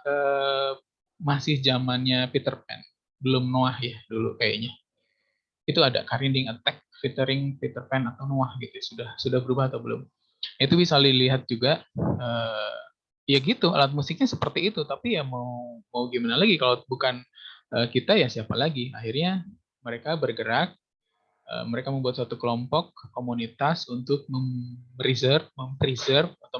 masih zamannya Peter Pan, belum Noah ya dulu kayaknya. Itu ada Karinding Attack featuring Peter Pan atau Noah gitu, sudah berubah atau belum? Itu bisa dilihat juga. Ya gitu, alat musiknya seperti itu, tapi ya mau gimana lagi kalau bukan kita ya siapa lagi? Akhirnya mereka bergerak, mereka membuat suatu kelompok komunitas untuk mempreserve atau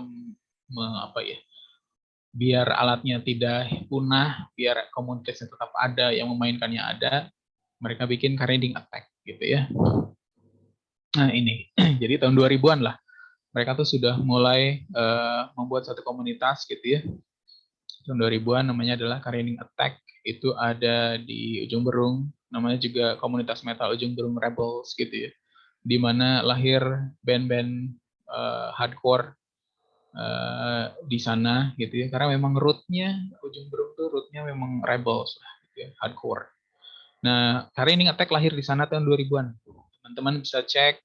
biar alatnya tidak punah, biar komunitasnya tetap ada, yang memainkannya ada, mereka bikin Karinding Attack gitu ya. Nah ini, jadi tahun 2000-an lah, mereka tuh sudah mulai membuat satu komunitas gitu ya. Tahun 2000-an namanya adalah Karinding Attack. Itu ada di Ujung Berung, namanya juga komunitas metal Ujung Berung Rebels gitu ya, di mana lahir band-band hardcore di sana gitu ya, karena memang rootnya Ujung Berung tuh rootnya memang rebels lah, gitu ya, hardcore. Nah, Carinding Attack lahir di sana tahun 2000-an. Teman-teman bisa cek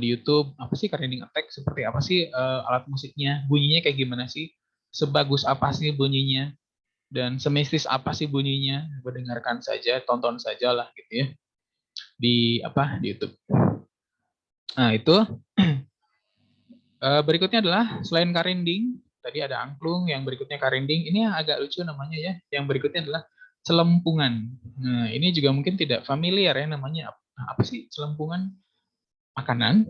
di YouTube, apa sih Carinding Attack, seperti apa sih alat musiknya, bunyinya kayak gimana sih, sebagus apa sih bunyinya, dan semistis apa sih bunyinya, dengarkan saja, tonton saja lah gitu ya, di YouTube. Nah, itu berikutnya adalah selain Karinding, tadi ada angklung, yang berikutnya Karinding, ini yang agak lucu namanya ya, yang berikutnya adalah celempungan. Nah, ini juga mungkin tidak familiar ya namanya, apa sih celempungan? Makanan.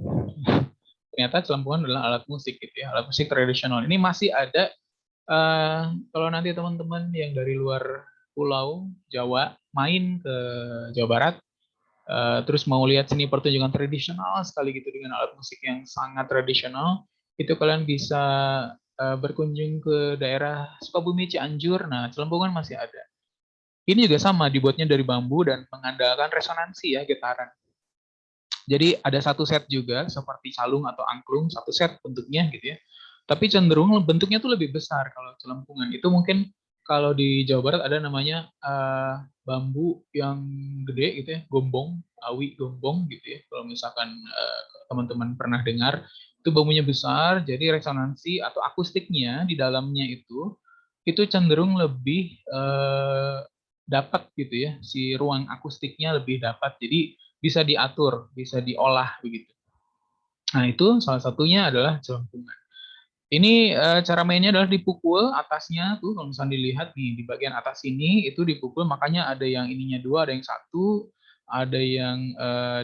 Ternyata celempungan adalah alat musik gitu ya, alat musik tradisional. Ini masih ada, kalau nanti teman-teman yang dari luar pulau Jawa main ke Jawa Barat, terus mau lihat seni pertunjukan tradisional sekali gitu dengan alat musik yang sangat tradisional, itu kalian bisa berkunjung ke daerah Sukabumi, Cianjur. Nah, celempungan masih ada. Ini juga sama, dibuatnya dari bambu dan mengandalkan resonansi ya, getaran. Jadi ada satu set juga seperti calung atau angklung, satu set bentuknya gitu ya. Tapi cenderung bentuknya tuh lebih besar kalau celempungan. Itu mungkin kalau di Jawa Barat ada namanya bambu yang gede gitu ya, gombong, awi gombong gitu ya. Kalau misalkan teman-teman pernah dengar, itu bambunya besar, jadi resonansi atau akustiknya di dalamnya itu cenderung lebih dapat gitu ya, si ruang akustiknya lebih dapat. Jadi bisa diatur, bisa diolah begitu. Nah, itu salah satunya adalah celempungan. Ini cara mainnya adalah dipukul atasnya tuh, kalau misalnya dilihat nih di bagian atas ini itu dipukul, makanya ada yang ininya dua, ada yang satu, ada yang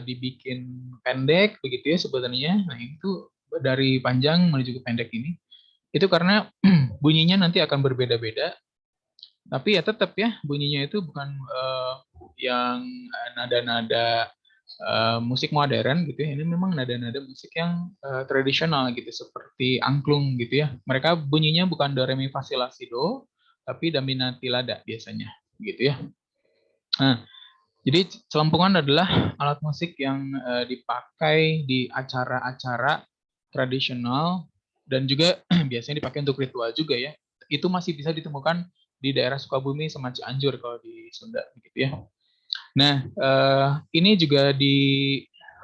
dibikin pendek begitu ya sebenarnya. Nah, itu dari panjang menuju ke pendek ini. Itu karena bunyinya nanti akan berbeda-beda, tapi ya tetap ya bunyinya itu bukan yang nada-nada musik modern gitu ya. Ini memang nada-nada musik yang tradisional gitu, seperti angklung gitu ya. Mereka bunyinya bukan do re mi fa si la si do, tapi da mi na ti la da biasanya gitu ya. Nah, jadi celempungan adalah alat musik yang dipakai di acara-acara tradisional dan juga biasanya dipakai untuk ritual juga ya. Itu masih bisa ditemukan di daerah Sukabumi sama Cianjur kalau di Sunda gitu ya. Nah, ini juga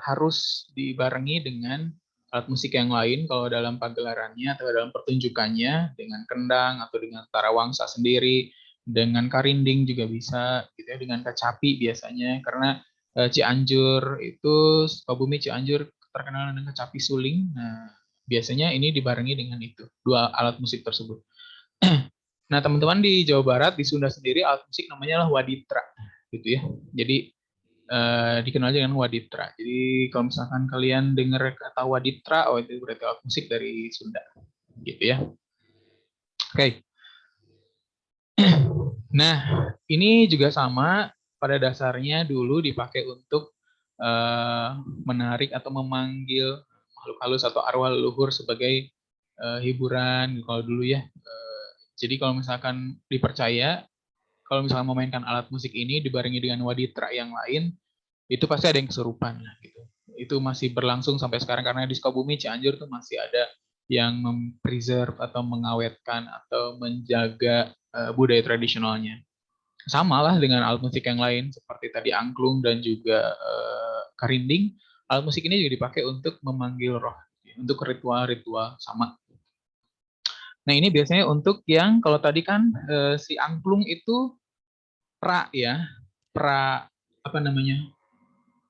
harus dibarengi dengan alat musik yang lain kalau dalam pagelarannya atau dalam pertunjukannya, dengan kendang atau dengan tarawangsa sendiri, dengan karinding juga bisa gitu ya, dengan kecapi biasanya, karena Cianjur itu, Sukabumi Cianjur terkenal dengan kecapi suling. Nah, biasanya ini dibarengi dengan itu, dua alat musik tersebut. Nah, teman-teman di Jawa Barat, di Sunda sendiri, alat musik namanya waditra gitu ya. Jadi dikenal dengan waditra. Jadi kalau misalkan kalian dengar kata waditra, oh itu berarti alat musik dari Sunda, gitu ya. Oke. Nah, ini juga sama, pada dasarnya dulu dipakai untuk menarik atau memanggil makhluk halus atau arwah leluhur sebagai hiburan kalau dulu ya. Jadi kalau misalkan dipercaya, kalau misalkan memainkan alat musik ini dibarengi dengan waditra yang lain, itu pasti ada yang kesurupan gitu. Itu masih berlangsung sampai sekarang karena di Sukabumi, Cianjur tuh masih ada yang mempreserve atau mengawetkan atau menjaga budaya tradisionalnya. Sama lah dengan alat musik yang lain seperti tadi angklung dan juga karinding. Alat musik ini juga dipakai untuk memanggil roh, untuk ritual-ritual sama. Nah, ini biasanya untuk yang kalau tadi kan si angklung itu pra ya, pra apa namanya?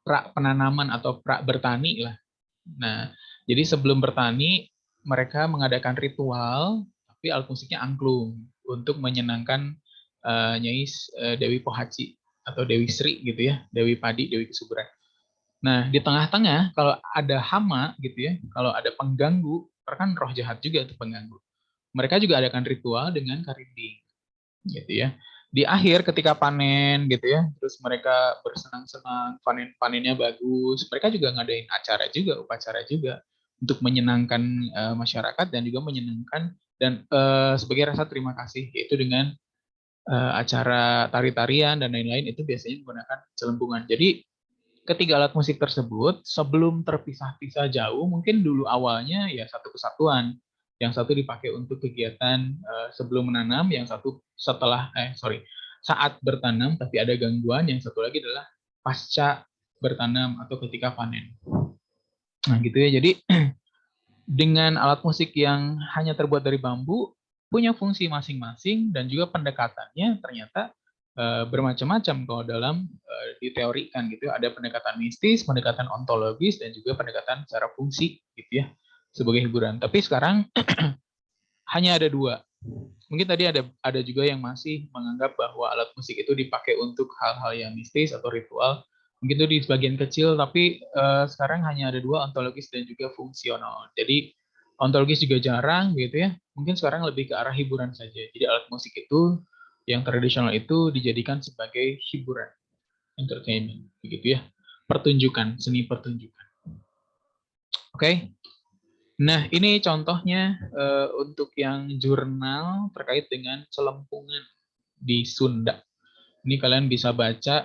Pra penanaman atau pra bertani lah. Nah, jadi sebelum bertani mereka mengadakan ritual, tapi alat musiknya angklung untuk menyenangkan Nyai Dewi Pohaci atau Dewi Sri gitu ya, Dewi Padi, Dewi Kesuburan. Nah, di tengah-tengah kalau ada hama gitu ya, kalau ada pengganggu, kan roh jahat juga itu pengganggu. Mereka juga adakan ritual dengan karinding gitu ya. Di akhir ketika panen gitu ya, terus mereka bersenang-senang, panennya bagus, mereka juga ngadain acara juga, upacara juga untuk menyenangkan masyarakat dan juga menyenangkan dan sebagai rasa terima kasih, yaitu dengan acara tari-tarian dan lain-lain itu biasanya menggunakan celempungan. Jadi ketiga alat musik tersebut sebelum terpisah-pisah jauh, mungkin dulu awalnya ya satu kesatuan. Yang satu dipakai untuk kegiatan sebelum menanam, yang satu saat bertanam tapi ada gangguan, yang satu lagi adalah pasca bertanam atau ketika panen. Nah gitu ya, jadi dengan alat musik yang hanya terbuat dari bambu, punya fungsi masing-masing dan juga pendekatannya ternyata bermacam-macam kalau dalam diteorikan gitu. Ada pendekatan mistis, pendekatan ontologis, dan juga pendekatan secara fungsi gitu ya sebagai hiburan. Tapi sekarang hanya ada dua. Mungkin tadi ada juga yang masih menganggap bahwa alat musik itu dipakai untuk hal-hal yang mistis atau ritual. Mungkin itu di sebagian kecil, tapi sekarang hanya ada dua, ontologis dan juga fungsional. Jadi ontologis juga jarang gitu ya. Mungkin sekarang lebih ke arah hiburan saja. Jadi alat musik itu yang tradisional itu dijadikan sebagai hiburan, entertainment, begitu ya. Pertunjukan, seni pertunjukan. Oke. Nah, ini contohnya untuk yang jurnal terkait dengan celempungan di Sunda. Ini kalian bisa baca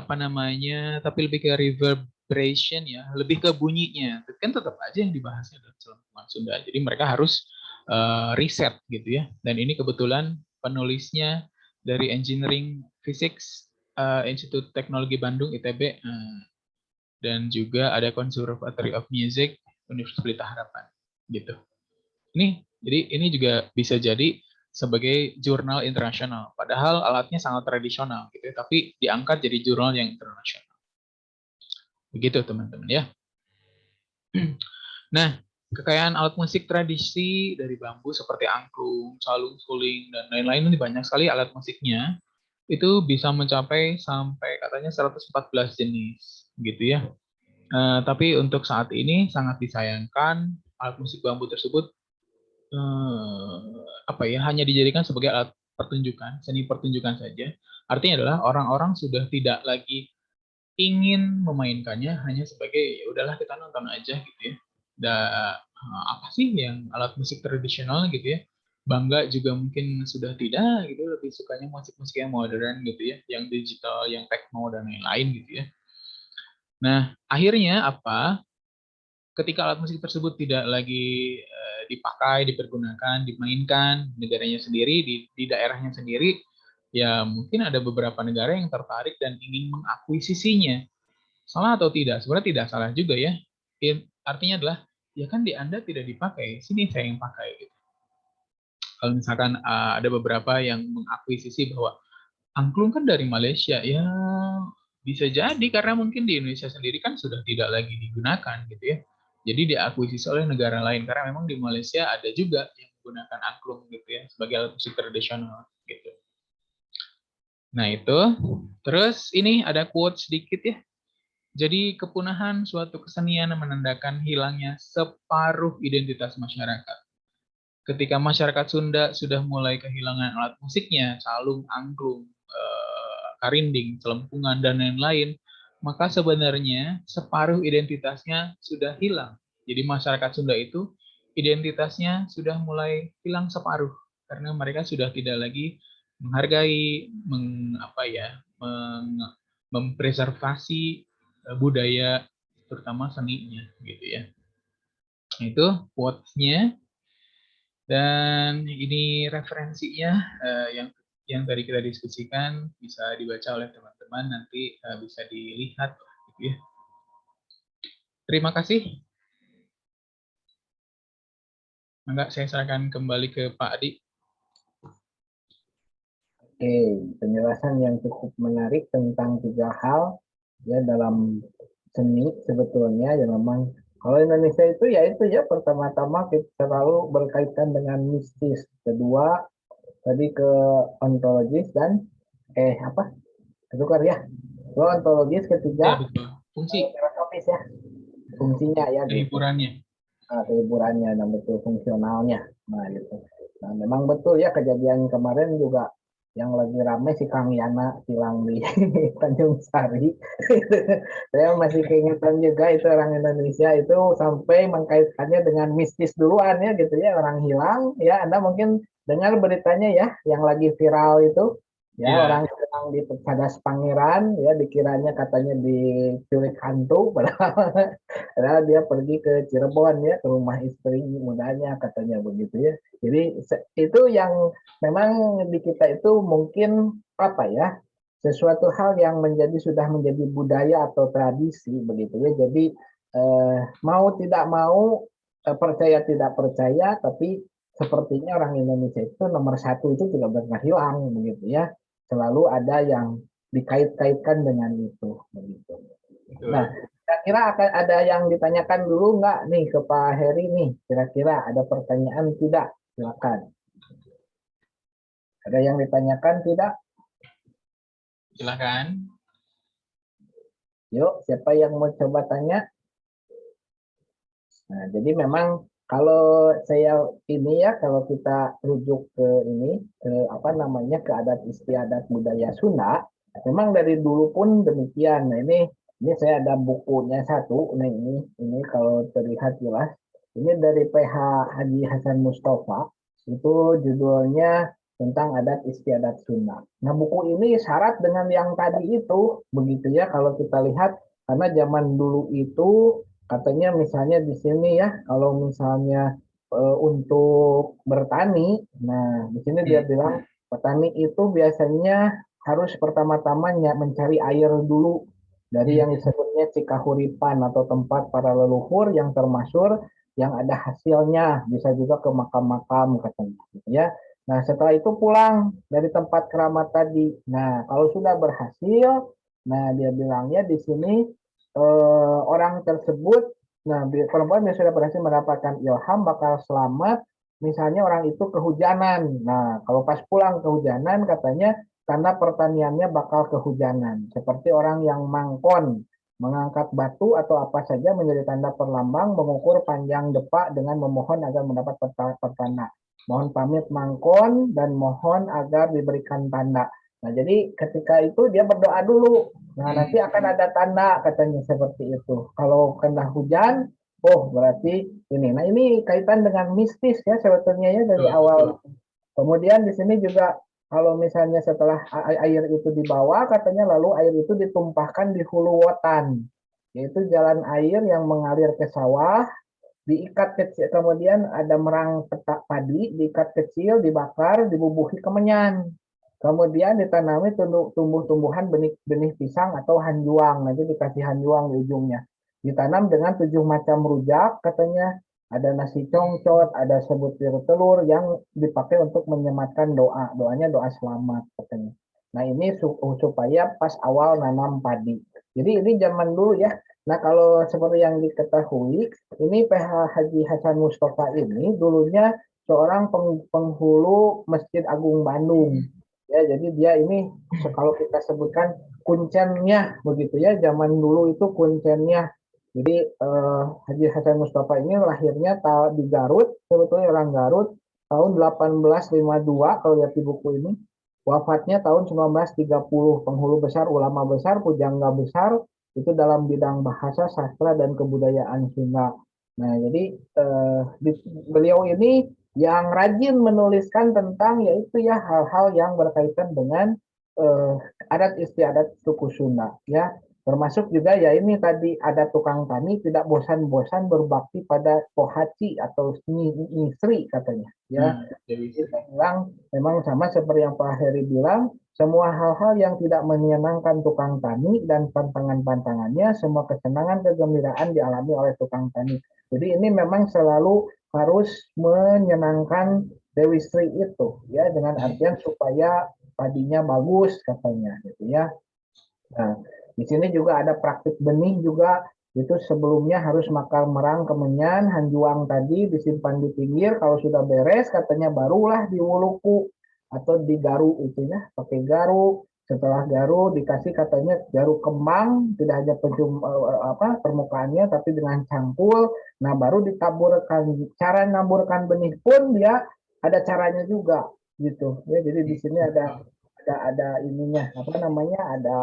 apa namanya, tapi lebih ke reverberation ya, lebih ke bunyinya. Kan tetap aja yang dibahasnya adalah celempungan Sunda. Jadi mereka harus riset gitu ya. Dan ini kebetulan penulisnya dari Engineering Physics Institut Teknologi Bandung ITB. Dan juga ada Conservatory of Music Universitas Pelita Harapan gitu. Jadi ini juga bisa jadi sebagai jurnal internasional. Padahal alatnya sangat tradisional gitu ya, tapi diangkat jadi jurnal yang internasional. Begitu teman-teman ya. Nah, kekayaan alat musik tradisi dari bambu seperti angklung, calung, suling, dan lain-lain ini banyak sekali alat musiknya. Itu bisa mencapai sampai katanya 114 jenis gitu ya. Tapi untuk saat ini sangat disayangkan alat musik bambu tersebut hanya dijadikan sebagai alat pertunjukan, seni pertunjukan saja. Artinya adalah orang-orang sudah tidak lagi ingin memainkannya hanya sebagai ya udahlah kita nonton aja gitu ya. Apa sih yang alat musik tradisional gitu ya? Bangga juga mungkin sudah tidak gitu, lebih sukanya musik-musik yang modern gitu ya, yang digital, yang techno dan lain-lain gitu ya. Nah, akhirnya apa? Ketika alat musik tersebut tidak lagi dipakai, dipergunakan, dimainkan negaranya sendiri, di daerahnya sendiri, ya mungkin ada beberapa negara yang tertarik dan ingin mengakuisisinya. Salah atau tidak? Sebenarnya tidak salah juga ya. Artinya adalah, ya kan di Anda tidak dipakai, sini saya yang pakai. Gitu. Kalau misalkan ada beberapa yang mengakuisisi bahwa angklung kan dari Malaysia, ya bisa jadi karena mungkin di Indonesia sendiri kan sudah tidak lagi digunakan gitu ya. Jadi diakuisisi oleh negara lain karena memang di Malaysia ada juga yang menggunakan angklung gitu ya sebagai alat musik tradisional gitu. Nah itu, terus ini ada quote sedikit ya. Jadi kepunahan suatu kesenian menandakan hilangnya separuh identitas masyarakat. Ketika masyarakat Sunda sudah mulai kehilangan alat musiknya, calung, angklung, karinding, celempungan, dan lain-lain, maka sebenarnya separuh identitasnya sudah hilang. Jadi masyarakat Sunda itu identitasnya sudah mulai hilang separuh karena mereka sudah tidak lagi menghargai, mempreservasi budaya, terutama seninya, gitu ya. Itu quotes-nya. Dan ini referensinya yang tadi kita diskusikan bisa dibaca oleh teman-teman, nanti bisa dilihat gitu ya. Terima kasih. Maka saya serahkan kembali ke Pak Adi. Oke, penjelasan yang cukup menarik tentang 3 hal ya dalam seni sebetulnya yang memang kalau Indonesia itu ya pertama-tama kita selalu berkaitan dengan mistis, kedua tadi ke ontologis dan ketukar ya, ontologis, ketiga Ya, betul. Fungsi filosofis ya, fungsinya ya gitu. hiburannya. Hiburannya dan betul fungsionalnya. Nah gitu. Nah memang betul ya kejadian kemarin juga yang lagi rame si Kang Yana hilang di Tanjung Sari. Saya masih keingetan juga itu orang Indonesia itu sampai mengkaitkannya dengan mistis duluan ya gitu ya, orang hilang ya. Anda mungkin dengar beritanya ya yang lagi viral itu ya, Iya. orang hilang di Cadas Pangeran ya, dikiranya katanya diculik hantu padahal dia pergi ke Cirebon ya, ke rumah istri mudanya katanya begitu ya. Jadi itu yang memang di kita itu mungkin apa ya, sesuatu hal yang sudah menjadi budaya atau tradisi begitu ya. Jadi mau tidak mau, percaya tidak percaya, tapi sepertinya orang Indonesia itu nomor satu itu tidak pernah hilang begitu ya. Selalu ada yang dikait-kaitkan dengan itu begitu. Betul. Nah, kira-kira akan ada yang ditanyakan dulu nggak nih ke Pak Heri nih? Kira-kira ada pertanyaan tidak? Silakan. Ada yang ditanyakan tidak? Silakan. Yuk, siapa yang mau coba tanya? Nah, jadi memang kalau saya ini ya, kalau kita rujuk ke ini, ke apa namanya, ke adat istiadat budaya Sunda, memang dari dulu pun demikian. Nah, ini saya ada bukunya satu, nah ini kalau terlihat jelas, ini dari PH Haji Hasan Mustafa, itu judulnya tentang adat istiadat Sunda. Nah, buku ini syarat dengan yang tadi itu, begitu ya, kalau kita lihat, karena zaman dulu itu katanya misalnya di sini ya, kalau misalnya untuk bertani, nah di sini dia bilang petani itu biasanya harus pertama-tama mencari air dulu dari yang disebutnya cikahuripan atau tempat para leluhur yang termasyhur yang ada hasilnya, bisa juga ke makam-makam katanya, gitu ya. Nah setelah itu pulang dari tempat keramat tadi. Nah kalau sudah berhasil, nah dia bilangnya di sini orang tersebut, nah perempuan yang sudah berhasil mendapatkan ilham bakal selamat, misalnya orang itu kehujanan. Nah kalau pas pulang kehujanan katanya karena pertaniannya bakal kehujanan. Seperti orang yang mangkon, mengangkat batu atau apa saja menjadi tanda perlambang, mengukur panjang depak dengan memohon agar mendapat pertanda. Mohon pamit mangkon dan mohon agar diberikan tanda. Nah, jadi ketika itu dia berdoa dulu. Nah, nanti akan ada tanda katanya seperti itu. Kalau kena hujan, oh berarti ini. Nah, ini kaitan dengan mistis ya sebetulnya ya dari awal. Kemudian di sini juga kalau misalnya setelah air itu dibawa, katanya lalu air itu ditumpahkan di hulu wotan, yaitu jalan air yang mengalir ke sawah, diikat kecil, kemudian ada merang petak padi, diikat kecil, dibakar, dibubuhi kemenyan. Kemudian ditanami tumbuh-tumbuhan benih pisang atau hanjuang, nanti dikasih hanjuang di ujungnya. Ditanam dengan 7 macam rujak, katanya ada nasi congcot, ada sebutir telur yang dipakai untuk menyematkan doa. Doanya doa selamat katanya. Nah ini supaya pas awal nanam padi. Jadi ini zaman dulu ya. Nah kalau seperti yang diketahui, ini PH Haji Hasan Mustafa ini dulunya seorang penghulu Masjid Agung Bandung. Ya, jadi dia ini kalau kita sebutkan kuncennya begitu ya, zaman dulu itu kuncennya. Jadi Haji Hasan Mustafa ini lahirnya di Garut, sebetulnya orang Garut, tahun 1852 kalau lihat di buku ini. Wafatnya tahun 1930, penghulu besar, ulama besar, pujangga besar, itu dalam bidang bahasa, sastra, dan kebudayaan Sunda. Nah, jadi beliau ini yang rajin menuliskan tentang yaitu ya hal-hal yang berkaitan dengan adat istiadat suku Sunda ya, termasuk juga ya ini tadi ada tukang tani tidak bosan-bosan berbakti pada pohaci atau nisri katanya ya. Jadi saya bilang memang sama seperti yang Pak Heri bilang, semua hal-hal yang tidak menyenangkan tukang tani dan pantangan-pantangannya, semua kesenangan kegembiraan dialami oleh tukang tani. Jadi ini memang selalu harus menyenangkan Dewi Sri itu ya, dengan artian supaya padinya bagus katanya gitu ya. Nah, di sini juga ada praktik benih juga, itu sebelumnya harus makal merang kemenyan, hanjuang tadi disimpan di pinggir, kalau sudah beres katanya barulah diwuluku atau digaru itu ya, pakai garu. Setelah garu dikasih katanya garu kembang, tidak hanya permukaannya tapi dengan cangkul. Nah, baru ditaburkan. Cara naburkan benih pun dia ada caranya juga gitu ya. Jadi di sini ada ada ininya apa namanya ada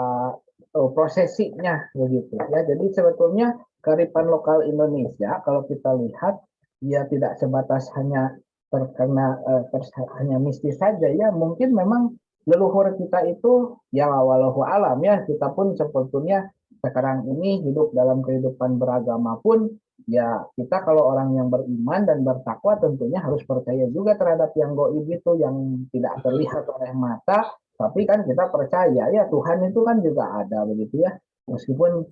prosesinya begitu ya. Jadi sebetulnya kearifan lokal Indonesia kalau kita lihat ya tidak sebatas hanya terkena hanya mistis saja ya, mungkin memang leluhur kita itu ya walau alam ya, kita pun sebetulnya sekarang ini hidup dalam kehidupan beragama pun ya, kita kalau orang yang beriman dan bertakwa tentunya harus percaya juga terhadap yang gaib itu, yang tidak terlihat oleh mata, tapi kan kita percaya ya Tuhan itu kan juga ada begitu ya. Meskipun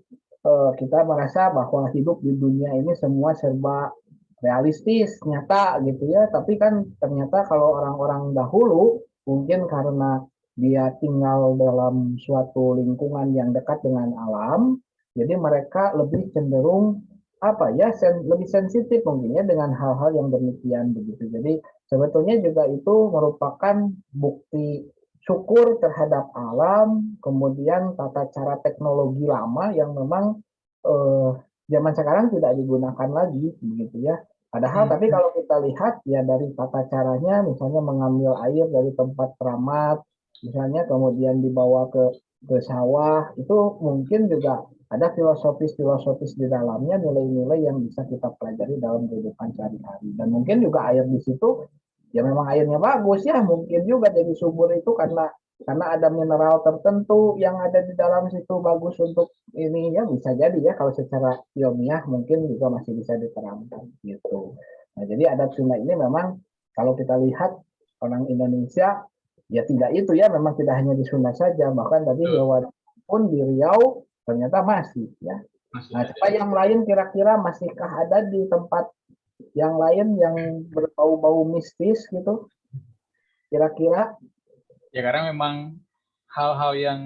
kita merasa bahwa hidup di dunia ini semua serba realistis, nyata gitu ya. Tapi kan ternyata kalau orang-orang dahulu mungkin karena dia tinggal dalam suatu lingkungan yang dekat dengan alam, jadi mereka lebih cenderung apa ya, lebih sensitif mungkin ya dengan hal-hal yang demikian begitu. Jadi sebetulnya juga itu merupakan bukti syukur terhadap alam, kemudian tata cara teknologi lama yang memang zaman sekarang tidak digunakan lagi begitu ya. Padahal tapi kalau kita lihat ya dari tata caranya, misalnya mengambil air dari tempat keramat, misalnya kemudian dibawa ke sawah, itu mungkin juga ada filosofis-filosofis di dalamnya, nilai-nilai yang bisa kita pelajari dalam kehidupan sehari-hari. Dan mungkin juga air di situ ya memang airnya bagus ya, mungkin juga jadi subur itu karena ada mineral tertentu yang ada di dalam situ bagus untuk ini ya, bisa jadi ya kalau secara ilmiah mungkin juga masih bisa diterangkan gitu. Nah, jadi adat Sunda ini memang kalau kita lihat orang Indonesia ya tidak itu ya, memang tidak hanya di Sunda saja, bahkan tadi Jawa pun di Riau ternyata masih ya. Nah, coba yang lain kira-kira masihkah ada di tempat yang lain yang berbau-bau mistis gitu? Kira-kira? Ya karena memang hal-hal yang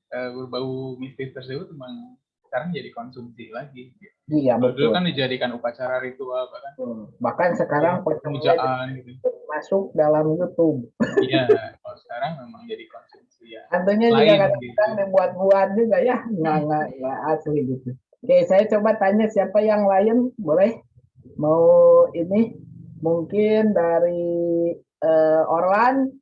berbau mistis tersebut memang sekarang jadi konsumsi lagi. Iya betul. Dulu kan dijadikan upacara ritual bahkan. Bahkan sekarang pemujaan gitu. Masuk dalam YouTube. Iya, kalau sekarang memang jadi konsumsi ya. Tentunya juga kadang-kadang dibuat-buat juga ya, nggak asli gitu. Oke, saya coba tanya siapa yang lain, boleh? Mau ini mungkin dari Orlan.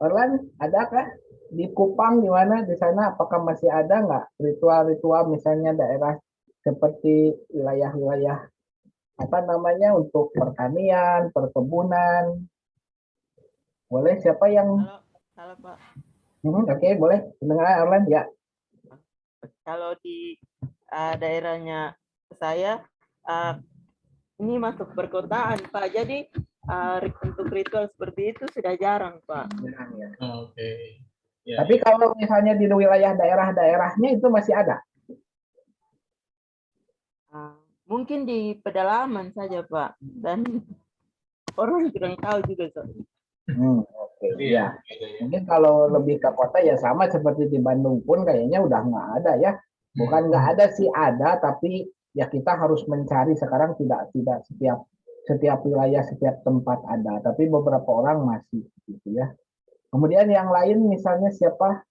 Orlan, adakah di Kupang di mana di sana, apakah masih ada nggak ritual-ritual misalnya daerah seperti wilayah-wilayah apa namanya untuk pertanian, perkebunan? Boleh siapa yang? Halo Pak. Oke, boleh. Dengar Orlan ya. Kalau di daerahnya saya ini masuk perkotaan Pak, jadi untuk ritual seperti itu sudah jarang Pak. Ya. Oke. Ya, tapi kalau misalnya di wilayah daerah-daerahnya itu masih ada? Mungkin di pedalaman saja Pak, dan orang kurang tahu juga soalnya. Oke. Ya. Mungkin kalau lebih ke kota ya sama seperti di Bandung pun kayaknya udah nggak ada ya. Bukan nggak ada sih, ada, tapi ya kita harus mencari. Sekarang tidak setiap wilayah, setiap tempat ada, tapi beberapa orang masih gitu ya. Kemudian yang lain misalnya siapa?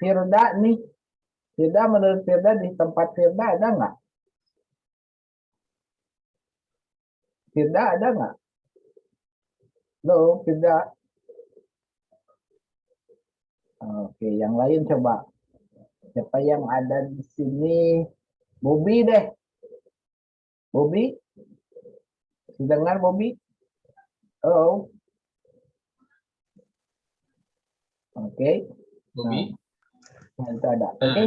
Firda nih. Firda, menurut Firda di tempat Firda ada nggak? Firda ada nggak? Loh, Firda. Oke, yang lain coba. Siapa yang ada di sini? Bobby deh. Bobby? Dengar Bobby? Halo. Oke. Bobby. Nah, itu ada. Oke.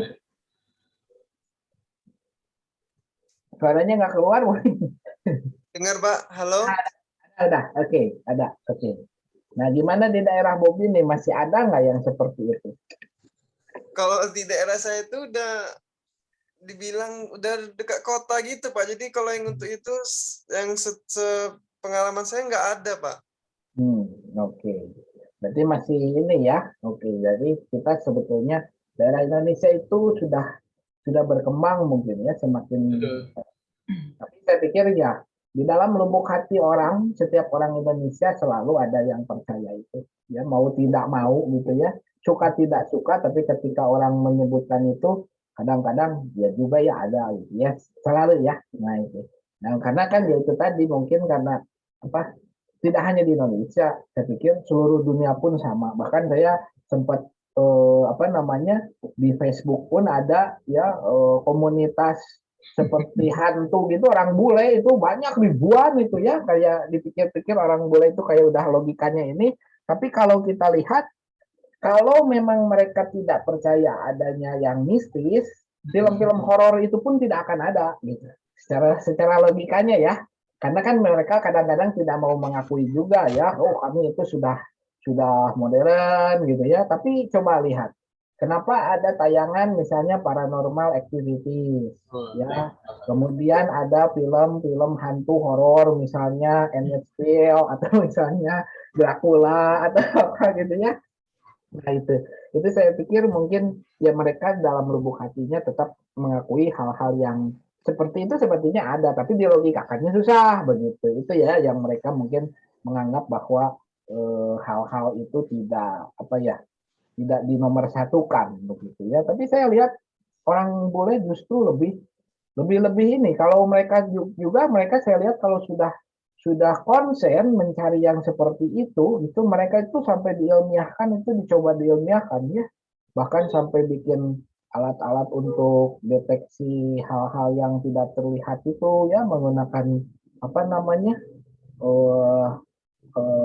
Suaranya nggak keluar, Bobby. Dengar Pak, halo? Ada, oke, ada, oke. Nah, gimana di daerah Bobby nih, masih ada nggak yang seperti itu? Kalau di daerah saya itu udah dibilang udah dekat kota gitu Pak. Jadi kalau yang untuk itu yang pengalaman saya nggak ada Pak. Oke. Berarti masih ini ya. Oke, jadi kita sebetulnya daerah Indonesia itu sudah berkembang mungkin ya, semakin. Tapi saya pikir ya di dalam lubuk hati orang, setiap orang Indonesia selalu ada yang percaya itu ya, mau tidak mau gitu ya, suka tidak suka, tapi ketika orang menyebutkan itu kadang-kadang ya juga ya ada gitu ya, selalu ya. Nah itu. Nah karena kan ya itu tadi mungkin karena apa tidak hanya di Indonesia, saya pikir seluruh dunia pun sama. Bahkan saya sempat apa namanya di Facebook pun ada ya komunitas seperti hantu gitu, orang bule itu banyak ribuan itu ya, kayak dipikir-pikir orang bule itu kayak udah logikanya ini. Tapi kalau kita lihat, kalau memang mereka tidak percaya adanya yang mistis, film-film horor itu pun tidak akan ada gitu. Secara logikanya ya. Karena kan mereka kadang-kadang tidak mau mengakui juga ya, oh kami itu sudah modern gitu ya. Tapi coba lihat, kenapa ada tayangan misalnya paranormal activity ya, kemudian ada film-film hantu horor misalnya Emmett Till atau misalnya Dracula atau apa gitu ya. Nah itu saya pikir mungkin ya mereka dalam lubuk hatinya tetap mengakui hal-hal yang seperti itu sepertinya ada, tapi di logikakannya susah begitu. Itu ya yang mereka mungkin menganggap bahwa hal-hal itu tidak apa ya, tidak dinomorsatukan begitu ya. Tapi saya lihat orang bule justru lebih ini. Kalau mereka juga mereka saya lihat kalau sudah konsen mencari yang seperti itu mereka itu sampai diilmiahkan, itu dicoba diilmiahkan ya, bahkan sampai bikin alat-alat untuk deteksi hal-hal yang tidak terlihat itu ya, menggunakan apa namanya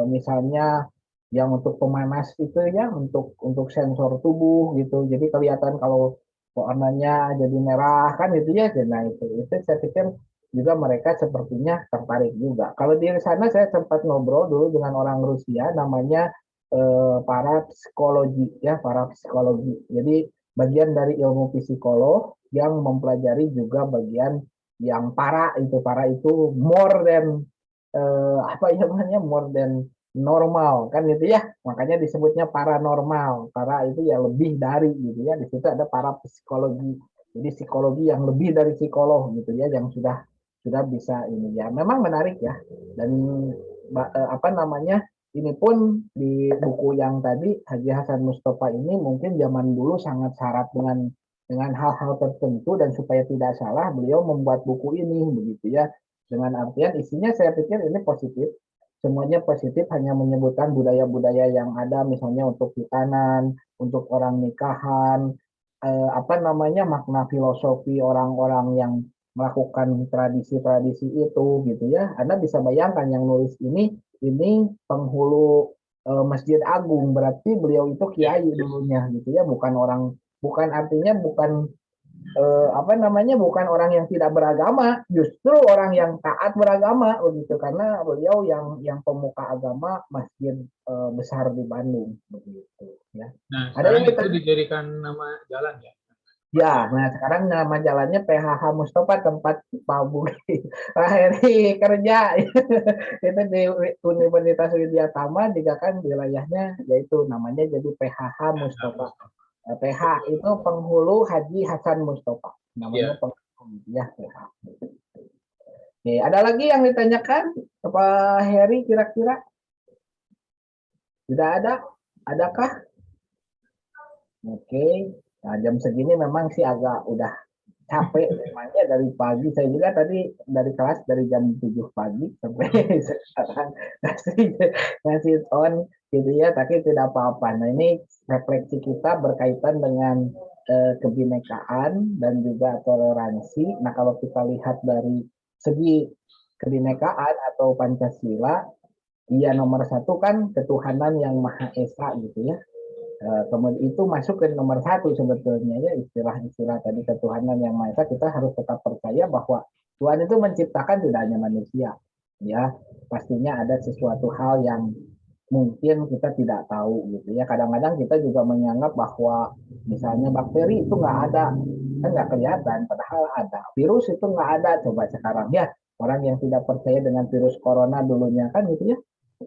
misalnya yang untuk pemanas itu ya, untuk sensor tubuh gitu, jadi kelihatan kalau warnanya jadi merah kan itu ya. Nah itu saya pikir juga mereka sepertinya tertarik juga. Kalau di sana saya sempat ngobrol dulu dengan orang Rusia, namanya para psikologi ya, para psikologi. Jadi bagian dari ilmu psikolog yang mempelajari juga bagian yang para itu more than apa ya namanya, more than normal kan gitu ya, makanya disebutnya paranormal. Para itu ya lebih dari gitu ya, di situ ada para psikologi, jadi psikologi yang lebih dari psikolog gitu ya, yang sudah bisa ini ya. Memang menarik ya. Dan apa namanya, ini pun di buku yang tadi Haji Hasan Mustafa ini mungkin zaman dulu sangat syarat dengan hal-hal tertentu, dan supaya tidak salah beliau membuat buku ini begitu ya, dengan artian isinya saya pikir ini positif, semuanya positif, hanya menyebutkan budaya-budaya yang ada, misalnya untuk hitanan, untuk orang nikahan, apa namanya, makna filosofi orang-orang yang melakukan tradisi-tradisi itu gitu ya. Anda bisa bayangkan yang nulis ini penghulu Masjid Agung, berarti beliau itu kiai dulunya gitu ya, bukan artinya bukan apa namanya, bukan orang yang tidak beragama, justru orang yang taat beragama begitu, karena beliau yang pemuka agama masjid besar di Bandung begitu ya. Nah, Ada sekarang yang itu dijadikan nama jalan ya? ya, nah sekarang nama jalannya PHH Mustafa, tempat Pak Bugi Pak Heri kerja itu di Universitas Widya Tama, juga kan wilayahnya yaitu namanya jadi PHH Mustafa. PH itu penghulu Haji Hasan Mustafa, namanya penghulu ya PH. Oke, ada lagi yang ditanyakan Pak Heri kira-kira? Tidak ada? Adakah? Oke, nah jam segini memang sih agak udah capek memangnya dari pagi. Saya juga tadi dari kelas dari jam 7 pagi sampai sekarang masih on gitu ya, tapi tidak apa-apa. Nah ini refleksi kita berkaitan dengan kebinekaan dan juga toleransi. Nah kalau kita lihat dari segi kebinekaan atau Pancasila, iya nomor satu kan ketuhanan yang Maha Esa gitu ya. Kemudian itu masuk ke nomor satu sebetulnya ya, istilah-istilah tadi ketuhanan yang Maha Esa, kita harus tetap percaya bahwa Tuhan itu menciptakan tidak hanya manusia ya, pastinya ada sesuatu hal yang mungkin kita tidak tahu gitu ya. Kadang-kadang kita juga menganggap bahwa misalnya bakteri itu nggak ada, kan nggak kelihatan, padahal ada. Virus itu nggak ada, coba sekarang ya, orang yang tidak percaya dengan virus corona dulunya kan gitu ya,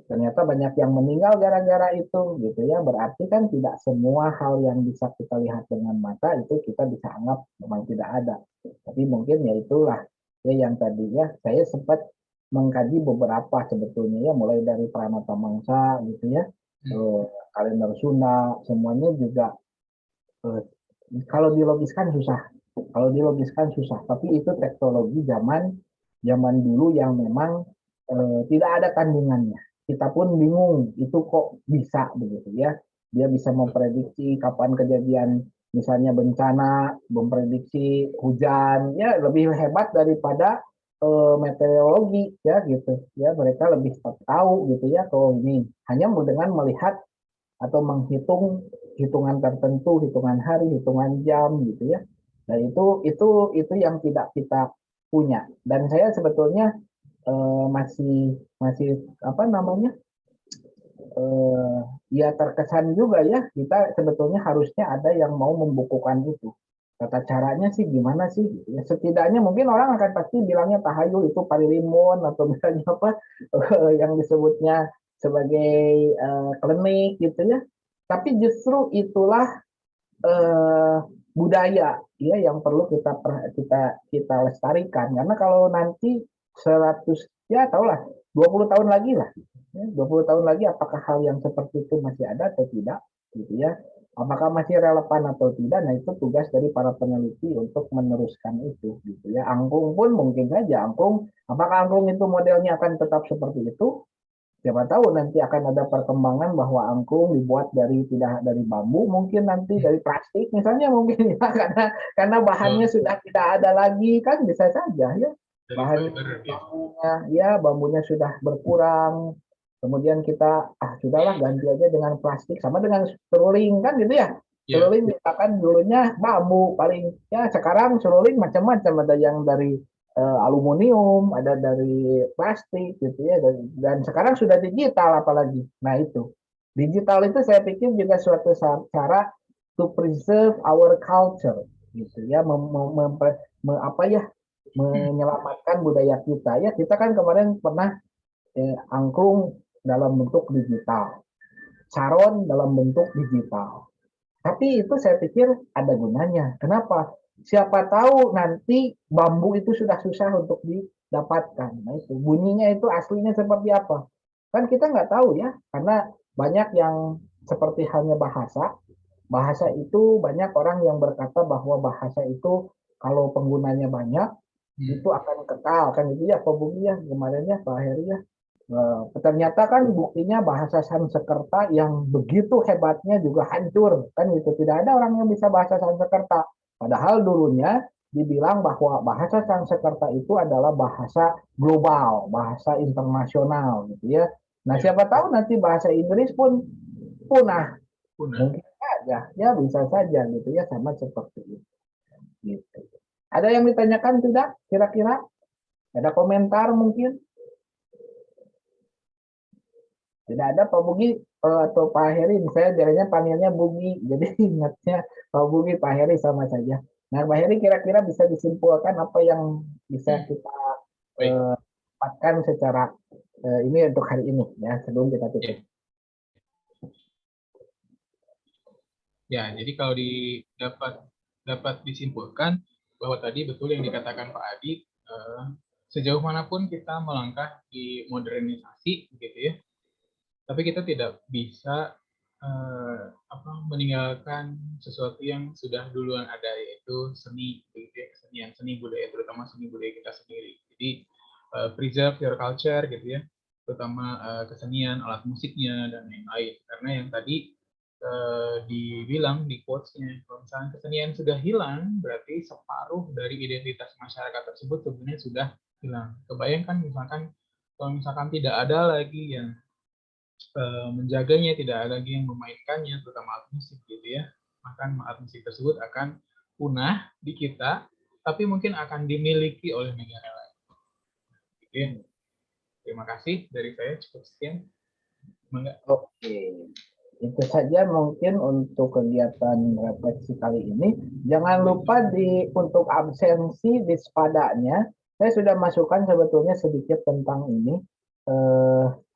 ternyata banyak yang meninggal gara-gara itu gitu ya. Berarti kan tidak semua hal yang bisa kita lihat dengan mata itu kita bisa anggap memang tidak ada, tapi mungkin ya itulah ya yang tadi ya saya sempat mengkaji beberapa sebetulnya ya, mulai dari Pranata Mangsa gitu ya, kalender Sunda, semuanya juga kalau dilogiskan susah, tapi itu teknologi zaman dulu yang memang tidak ada tandingannya kita pun bingung itu kok bisa begitu ya. Dia bisa memprediksi kapan kejadian misalnya bencana, memprediksi hujan, ya lebih hebat daripada meteorologi ya gitu ya. Mereka lebih tahu gitu ya kalau ini hanya dengan melihat atau menghitung hitungan tertentu, hitungan hari, hitungan jam gitu ya. Nah itu yang tidak kita punya. Dan saya sebetulnya masih masih apa namanya ya terkesan juga ya kita sebetulnya harusnya ada yang mau membukukan itu. Tata caranya sih gimana sih? Ya, setidaknya mungkin orang akan pasti bilangnya tahayul itu parilimun atau misalnya apa yang disebutnya sebagai klinik gitu ya. Tapi justru itulah eh, budaya ya yang perlu kita lestarikan karena kalau nanti 100 ya tahulah 20 tahun lagi lah ya, 20 tahun lagi apakah hal yang seperti itu masih ada atau tidak gitu ya, apakah masih relevan atau tidak. Nah itu tugas dari para peneliti untuk meneruskan itu gitu ya. Angklung pun mungkin saja apakah angklung itu modelnya akan tetap seperti itu. Siapa tahu nanti akan ada perkembangan bahwa angklung dibuat tidak dari bambu, mungkin nanti dari plastik misalnya mungkin ya karena bahannya sudah tidak ada lagi kan bisa saja ya. Bahan bambunya sudah berkurang. Kemudian kita sudahlah ganti aja dengan plastik sama dengan seruling kan gitu ya. Seruling misalkan dulunya bambu paling ya sekarang seruling macam-macam ada yang dari aluminium, ada dari plastik gitu ya, dan sekarang sudah digital apalagi. Nah itu digital itu saya pikir juga suatu cara to preserve our culture gitu ya, menyelamatkan budaya kita ya. Kita kan kemarin pernah angklung dalam bentuk digital, saron dalam bentuk digital. Tapi itu saya pikir ada gunanya. Kenapa? Siapa tahu nanti bambu itu sudah susah untuk didapatkan. Nah itu bunyinya itu aslinya seperti apa? Kan kita nggak tahu ya, karena banyak yang seperti halnya bahasa. Bahasa itu banyak orang yang berkata bahwa bahasa itu kalau penggunanya banyak itu akan kekal kan gitu ya Pak Bumi ya kemarin ya Pak Heri ya. Ternyata kan buktinya bahasa Sanskerta yang begitu hebatnya juga hancur kan gitu, tidak ada orang yang bisa bahasa Sanskerta padahal dulunya dibilang bahwa bahasa Sanskerta itu adalah bahasa global, bahasa internasional gitu ya. Nah siapa tahu nanti bahasa Inggris pun punah. Mungkin saja ya bisa saja gitu ya sama seperti itu gitu. Ada yang ditanyakan tidak kira-kira, ada komentar mungkin? Tidak ada Pak Bugi atau Pak Heri, saya biasanya panggilnya Bugi, jadi ingatnya Pak Bugi, Pak Heri sama saja. Nah Pak Heri kira-kira bisa disimpulkan apa yang bisa kita dapatkan secara ini untuk hari ini ya sebelum kita tutup. Ya, jadi kalau dapat disimpulkan bahwa tadi betul yang dikatakan Pak Adi, sejauh manapun kita melangkah di modernisasi, gitu ya. Tapi kita tidak bisa meninggalkan sesuatu yang sudah duluan ada, yaitu seni, kesenian, seni budaya, terutama seni budaya kita sendiri. Jadi preserve your culture, gitu ya, terutama kesenian, alat musiknya dan lain-lain. Karena yang tadi dibilang di quotes-nya, kalau misalnya kesenian sudah hilang, berarti separuh dari identitas masyarakat tersebut sebenarnya sudah hilang. Kebayangkan misalkan kalau misalkan tidak ada lagi yang menjaganya, tidak ada lagi yang memainkannya, terutama alat musik gitu ya, maka alat musik tersebut akan punah di kita, tapi mungkin akan dimiliki oleh negara lain. Gitu ya. Terima kasih dari saya, cukup sekian. Oke, itu saja mungkin untuk kegiatan refleksi kali ini. Jangan lupa untuk absensi di spadanya, saya sudah masukkan sebetulnya sedikit tentang ini.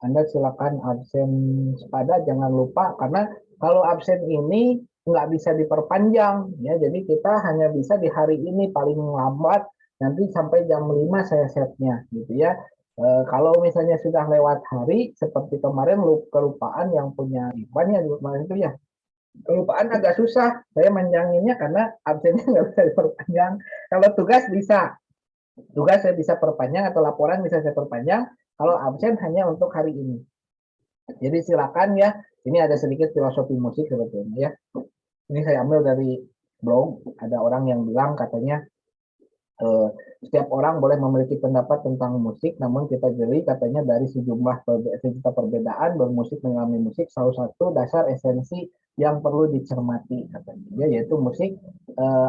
Anda silakan absen spada, jangan lupa, karena kalau absen ini nggak bisa diperpanjang ya, jadi kita hanya bisa di hari ini paling lambat nanti sampai jam 5 saya setnya gitu ya. Kalau misalnya sudah lewat hari seperti kemarin kelupaan yang punya Ivan ya kemarin itu ya, kelupaan agak susah saya menjanginnya karena absennya nggak bisa diperpanjang. Kalau tugas saya bisa perpanjang atau laporan bisa saya perpanjang. Kalau absen hanya untuk hari ini. Jadi silakan ya. Ini ada sedikit filosofi musik sebetulnya ya. Ini saya ambil dari blog. Ada orang yang bilang katanya setiap orang boleh memiliki pendapat tentang musik, namun kita jeli katanya dari sejumlah sejuta perbedaan bermusik mengalami musik, salah satu dasar esensi yang perlu dicermati katanya, yaitu musik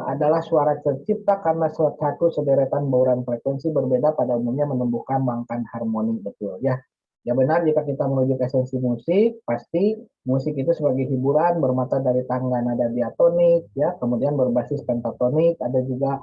adalah suara tercipta karena satu sederetan bauran frekuensi berbeda pada umumnya menumbuhkan bangkai harmoni, betul ya. Ya benar, jika kita menuju ke esensi musik, pasti musik itu sebagai hiburan bermata dari tangga nada diatonik, ya, kemudian berbasis pentatonik, ada juga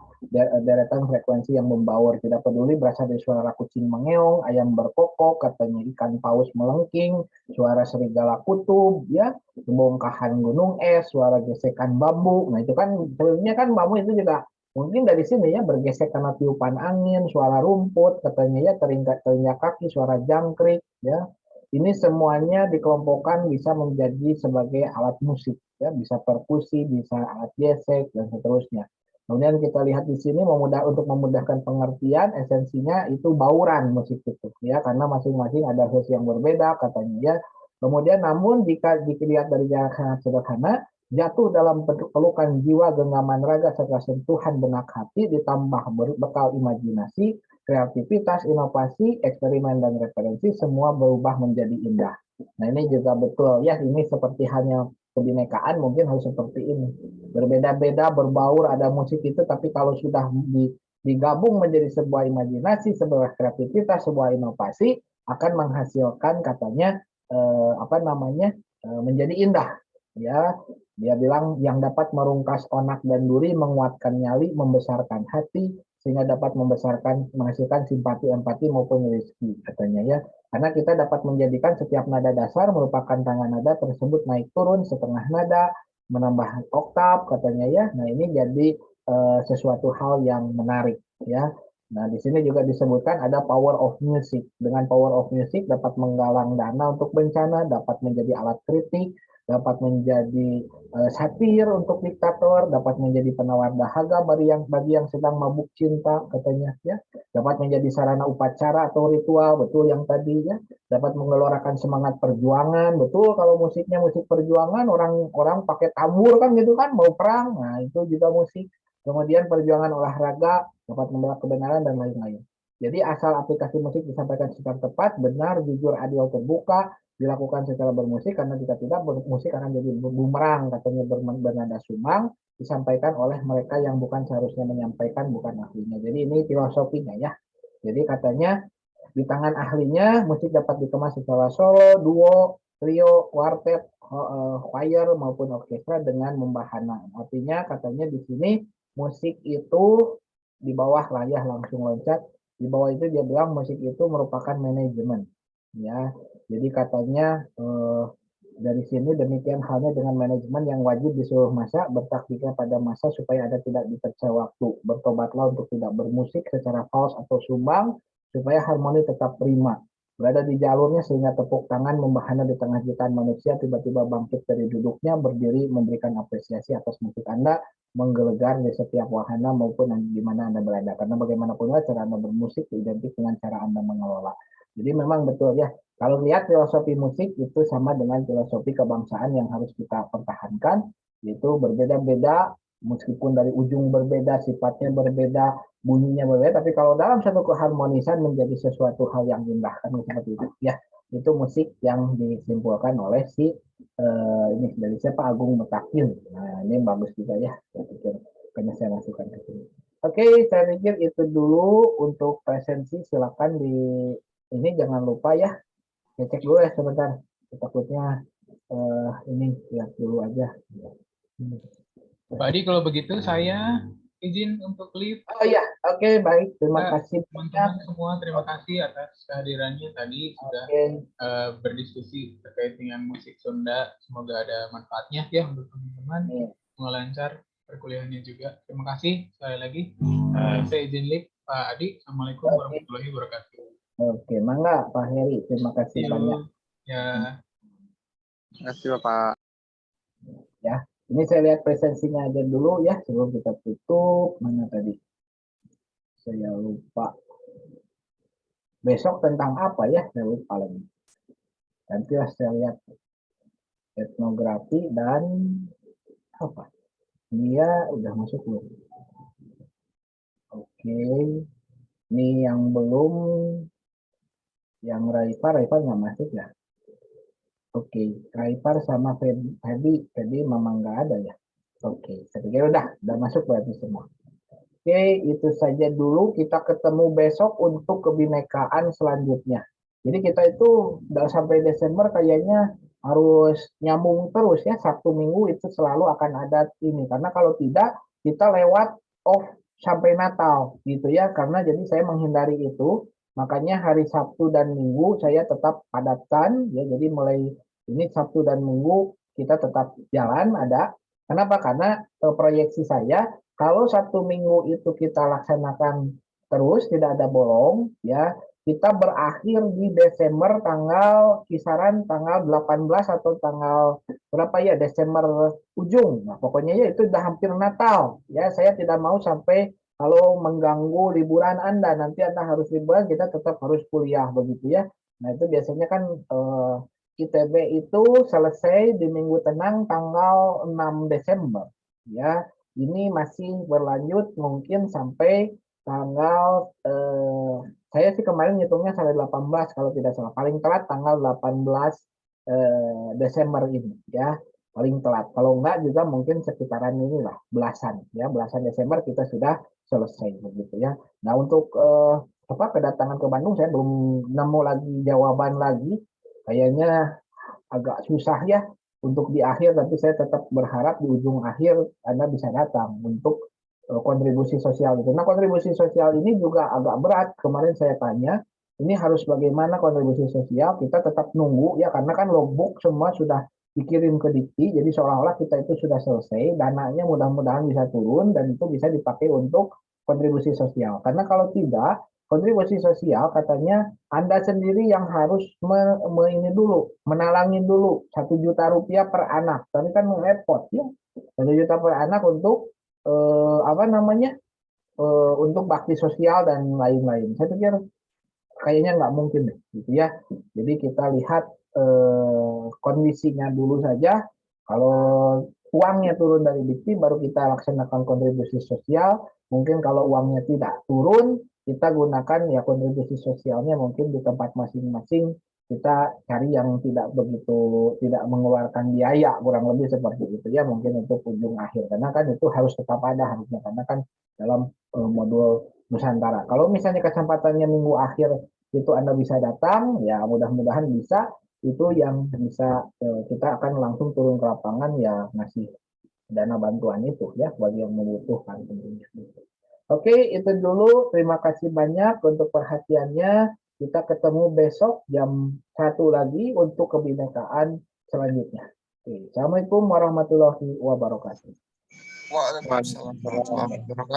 deretan frekuensi yang membaur, tidak peduli berasal dari suara kucing mengeong, ayam berkokok, katanya ikan paus melengking, suara serigala kutub, ya, bongkahan gunung es, suara gesekan bambu. Nah itu kan sebenarnya kan bambu itu juga mungkin dari sini ya bergesek karena tiupan angin, suara rumput, katanya ya terinjak kaki, suara jangkrik, ya. Ini semuanya dikelompokkan bisa menjadi sebagai alat musik, ya, bisa perkusi, bisa alat gesek dan seterusnya. Kemudian kita lihat di sini untuk memudahkan pengertian, esensinya itu bauran musik itu, ya, karena masing-masing ada versi yang berbeda katanya ya. Kemudian namun jika dilihat dari jarak sangat sederhana, jatuh dalam pelukan jiwa, genggaman raga, serta sentuhan benak hati, ditambah bekal imajinasi, kreativitas, inovasi, eksperimen, dan referensi, semua berubah menjadi indah. Nah ini juga betul ya, ini seperti hanya kebinekaan mungkin harus seperti ini. Berbeda-beda, berbaur, ada musik itu, tapi kalau sudah digabung menjadi sebuah imajinasi, sebuah kreativitas, sebuah inovasi, akan menghasilkan katanya menjadi indah. Ya, dia bilang yang dapat merungkas onak dan duri, menguatkan nyali, membesarkan hati, sehingga dapat menghasilkan simpati, empati maupun rezeki katanya ya. Karena kita dapat menjadikan setiap nada dasar merupakan tangan nada tersebut naik turun setengah nada, menambah oktav katanya ya. Nah ini jadi sesuatu hal yang menarik ya. Nah di sini juga disebutkan ada power of music. Dengan power of music dapat menggalang dana untuk bencana, dapat menjadi alat kritik, dapat menjadi satir untuk diktator, dapat menjadi penawar dahaga bagi yang sedang mabuk cinta katanya ya, dapat menjadi sarana upacara atau ritual, betul yang tadi ya, dapat menggelorakan semangat perjuangan, betul kalau musiknya musik perjuangan, orang pakai tabur kan gitu kan mau perang, nah itu juga musik. Kemudian perjuangan olahraga, dapat membela kebenaran dan lain-lain. Jadi asal aplikasi musik disampaikan secara tepat, benar, jujur, adil, terbuka, dilakukan secara bermusik, karena jika tidak bermusik akan jadi bumerang katanya, bernada sumbang, disampaikan oleh mereka yang bukan seharusnya menyampaikan, bukan ahlinya. Jadi ini filosofinya ya. Jadi katanya di tangan ahlinya musik dapat dikemas secara solo, duo, trio, quartet, choir maupun orkestra dengan membahana. Artinya katanya di sini musik itu di bawah layar langsung loncat. Di bawah itu dia bilang musik itu merupakan manajemen. Ya, jadi katanya dari sini demikian halnya dengan manajemen yang wajib di seluruh masa, bertaktiknya pada masa supaya ada tidak dipercaya waktu. Bertobatlah untuk tidak bermusik secara fals atau sumbang, supaya harmoni tetap prima. Berada di jalurnya sehingga tepuk tangan membahana di tengah jutaan manusia tiba-tiba bangkit dari duduknya, berdiri memberikan apresiasi atas musik Anda, menggelegar di setiap wahana maupun di mana Anda berada. Karena bagaimanapun cara Anda bermusik identik dengan cara Anda mengelola. Jadi memang betul ya, kalau lihat filosofi musik itu sama dengan filosofi kebangsaan yang harus kita pertahankan, yaitu berbeda-beda, meskipun dari ujung berbeda, sifatnya berbeda, bunyinya berbeda, tapi kalau dalam satu keharmonisan menjadi sesuatu hal yang indah, kan seperti itu ya. Itu musik yang disimpulkan oleh si ini dari siapa, Agung Mutakin. Nah ini bagus juga ya, saya pikir kayaknya saya masukkan ke sini. Oke, saya pikir itu dulu untuk presensi. Silakan di ini jangan lupa ya, cek dulu ya sebentar, takutnya ini lihat dulu aja. Pak Adi, kalau begitu saya izin untuk leave. Oh ya, oke, baik, terima kasih teman-teman semua, terima kasih atas kehadirannya tadi sudah berdiskusi terkait dengan musik Sunda. Semoga ada manfaatnya ya untuk teman-teman, melancar perkuliahannya juga. Terima kasih sekali lagi. Saya izin leave, Pak Adi. Assalamualaikum warahmatullahi wabarakatuh. Oke, mangga Pak Heri, terima kasih banyak. Ya. Terima kasih Bapak. Ya, ini saya lihat presensinya aja dulu ya sebelum kita tutup. Mana tadi? Saya lupa. Besok tentang apa ya? Saya lupa lagi. Nanti saya lihat etnografi dan apa? Dia udah masuk belum? Oke, ini yang belum, yang Raifar nggak masuk ya? Oke, Raifar sama Feby memang nggak ada ya? Oke, saya pikir udah masuk berarti semua. Oke, itu saja dulu. Kita ketemu besok untuk kebinekaan selanjutnya. Jadi kita itu sampai Desember kayaknya harus nyambung terus ya. Sabtu Minggu itu selalu akan ada ini. Karena kalau tidak, kita lewat off sampai Natal gitu ya. Karena jadi saya menghindari itu. Makanya hari Sabtu dan Minggu saya tetap padatkan ya. Jadi mulai ini Sabtu dan Minggu kita tetap jalan ada. Kenapa? Karena proyeksi saya kalau Sabtu Minggu itu kita laksanakan terus tidak ada bolong ya, kita berakhir di Desember kisaran tanggal 18 atau tanggal berapa ya, Desember ujung. Nah, pokoknya ya itu udah hampir Natal ya. Saya tidak mau sampai kalau mengganggu liburan Anda, nanti Anda harus liburan, kita tetap harus kuliah begitu ya. Nah, itu biasanya kan ITB itu selesai di Minggu Tenang tanggal 6 Desember ya. Ini masih berlanjut mungkin sampai tanggal saya sih kemarin ngitungnya sampai 18 kalau tidak salah, paling telat tanggal 18 Desember ini ya, paling telat. Kalau enggak juga mungkin sekitaran inilah belasan Desember kita sudah selesai begitu ya. Nah, untuk kedatangan ke Bandung saya belum nemu lagi jawaban lagi, kayaknya agak susah ya untuk di akhir, tapi saya tetap berharap di ujung akhir Anda bisa datang untuk kontribusi sosial itu. Nah, kontribusi sosial ini juga agak berat. Kemarin saya tanya, ini harus bagaimana kontribusi sosial? Kita tetap nunggu ya, karena kan logbook semua sudah dikirim ke Dikti, jadi seolah-olah kita itu sudah selesai, dananya mudah-mudahan bisa turun dan itu bisa dipakai untuk kontribusi sosial. Karena kalau tidak, kontribusi sosial katanya Anda sendiri yang harus menalangin dulu 1 juta rupiah per anak. Tapi kan repot ya, 1 juta per anak untuk untuk bakti sosial dan lain-lain. Saya pikir kayaknya nggak mungkin deh, gitu ya. Jadi kita lihat kondisinya dulu saja. Kalau uangnya turun dari Dikti, baru kita laksanakan kontribusi sosial. Mungkin kalau uangnya tidak turun, kita gunakan ya kontribusi sosialnya mungkin di tempat masing-masing, kita cari yang tidak mengeluarkan biaya, kurang lebih seperti itu ya, mungkin untuk ujung akhir, karena kan itu harus tetap ada harusnya, karena kan dalam modul Nusantara. Kalau misalnya kesempatannya minggu akhir itu Anda bisa datang, ya mudah-mudahan bisa, itu yang bisa kita akan langsung turun ke lapangan ya, ngasih dana bantuan itu ya bagi yang membutuhkan tentunya. Oke, itu dulu. Terima kasih banyak untuk perhatiannya. Kita ketemu besok jam 1 lagi untuk kebinekaan selanjutnya. Oke, Assalamualaikum warahmatullahi wabarakatuh. Waalaikumsalam warahmatullahi wabarakatuh.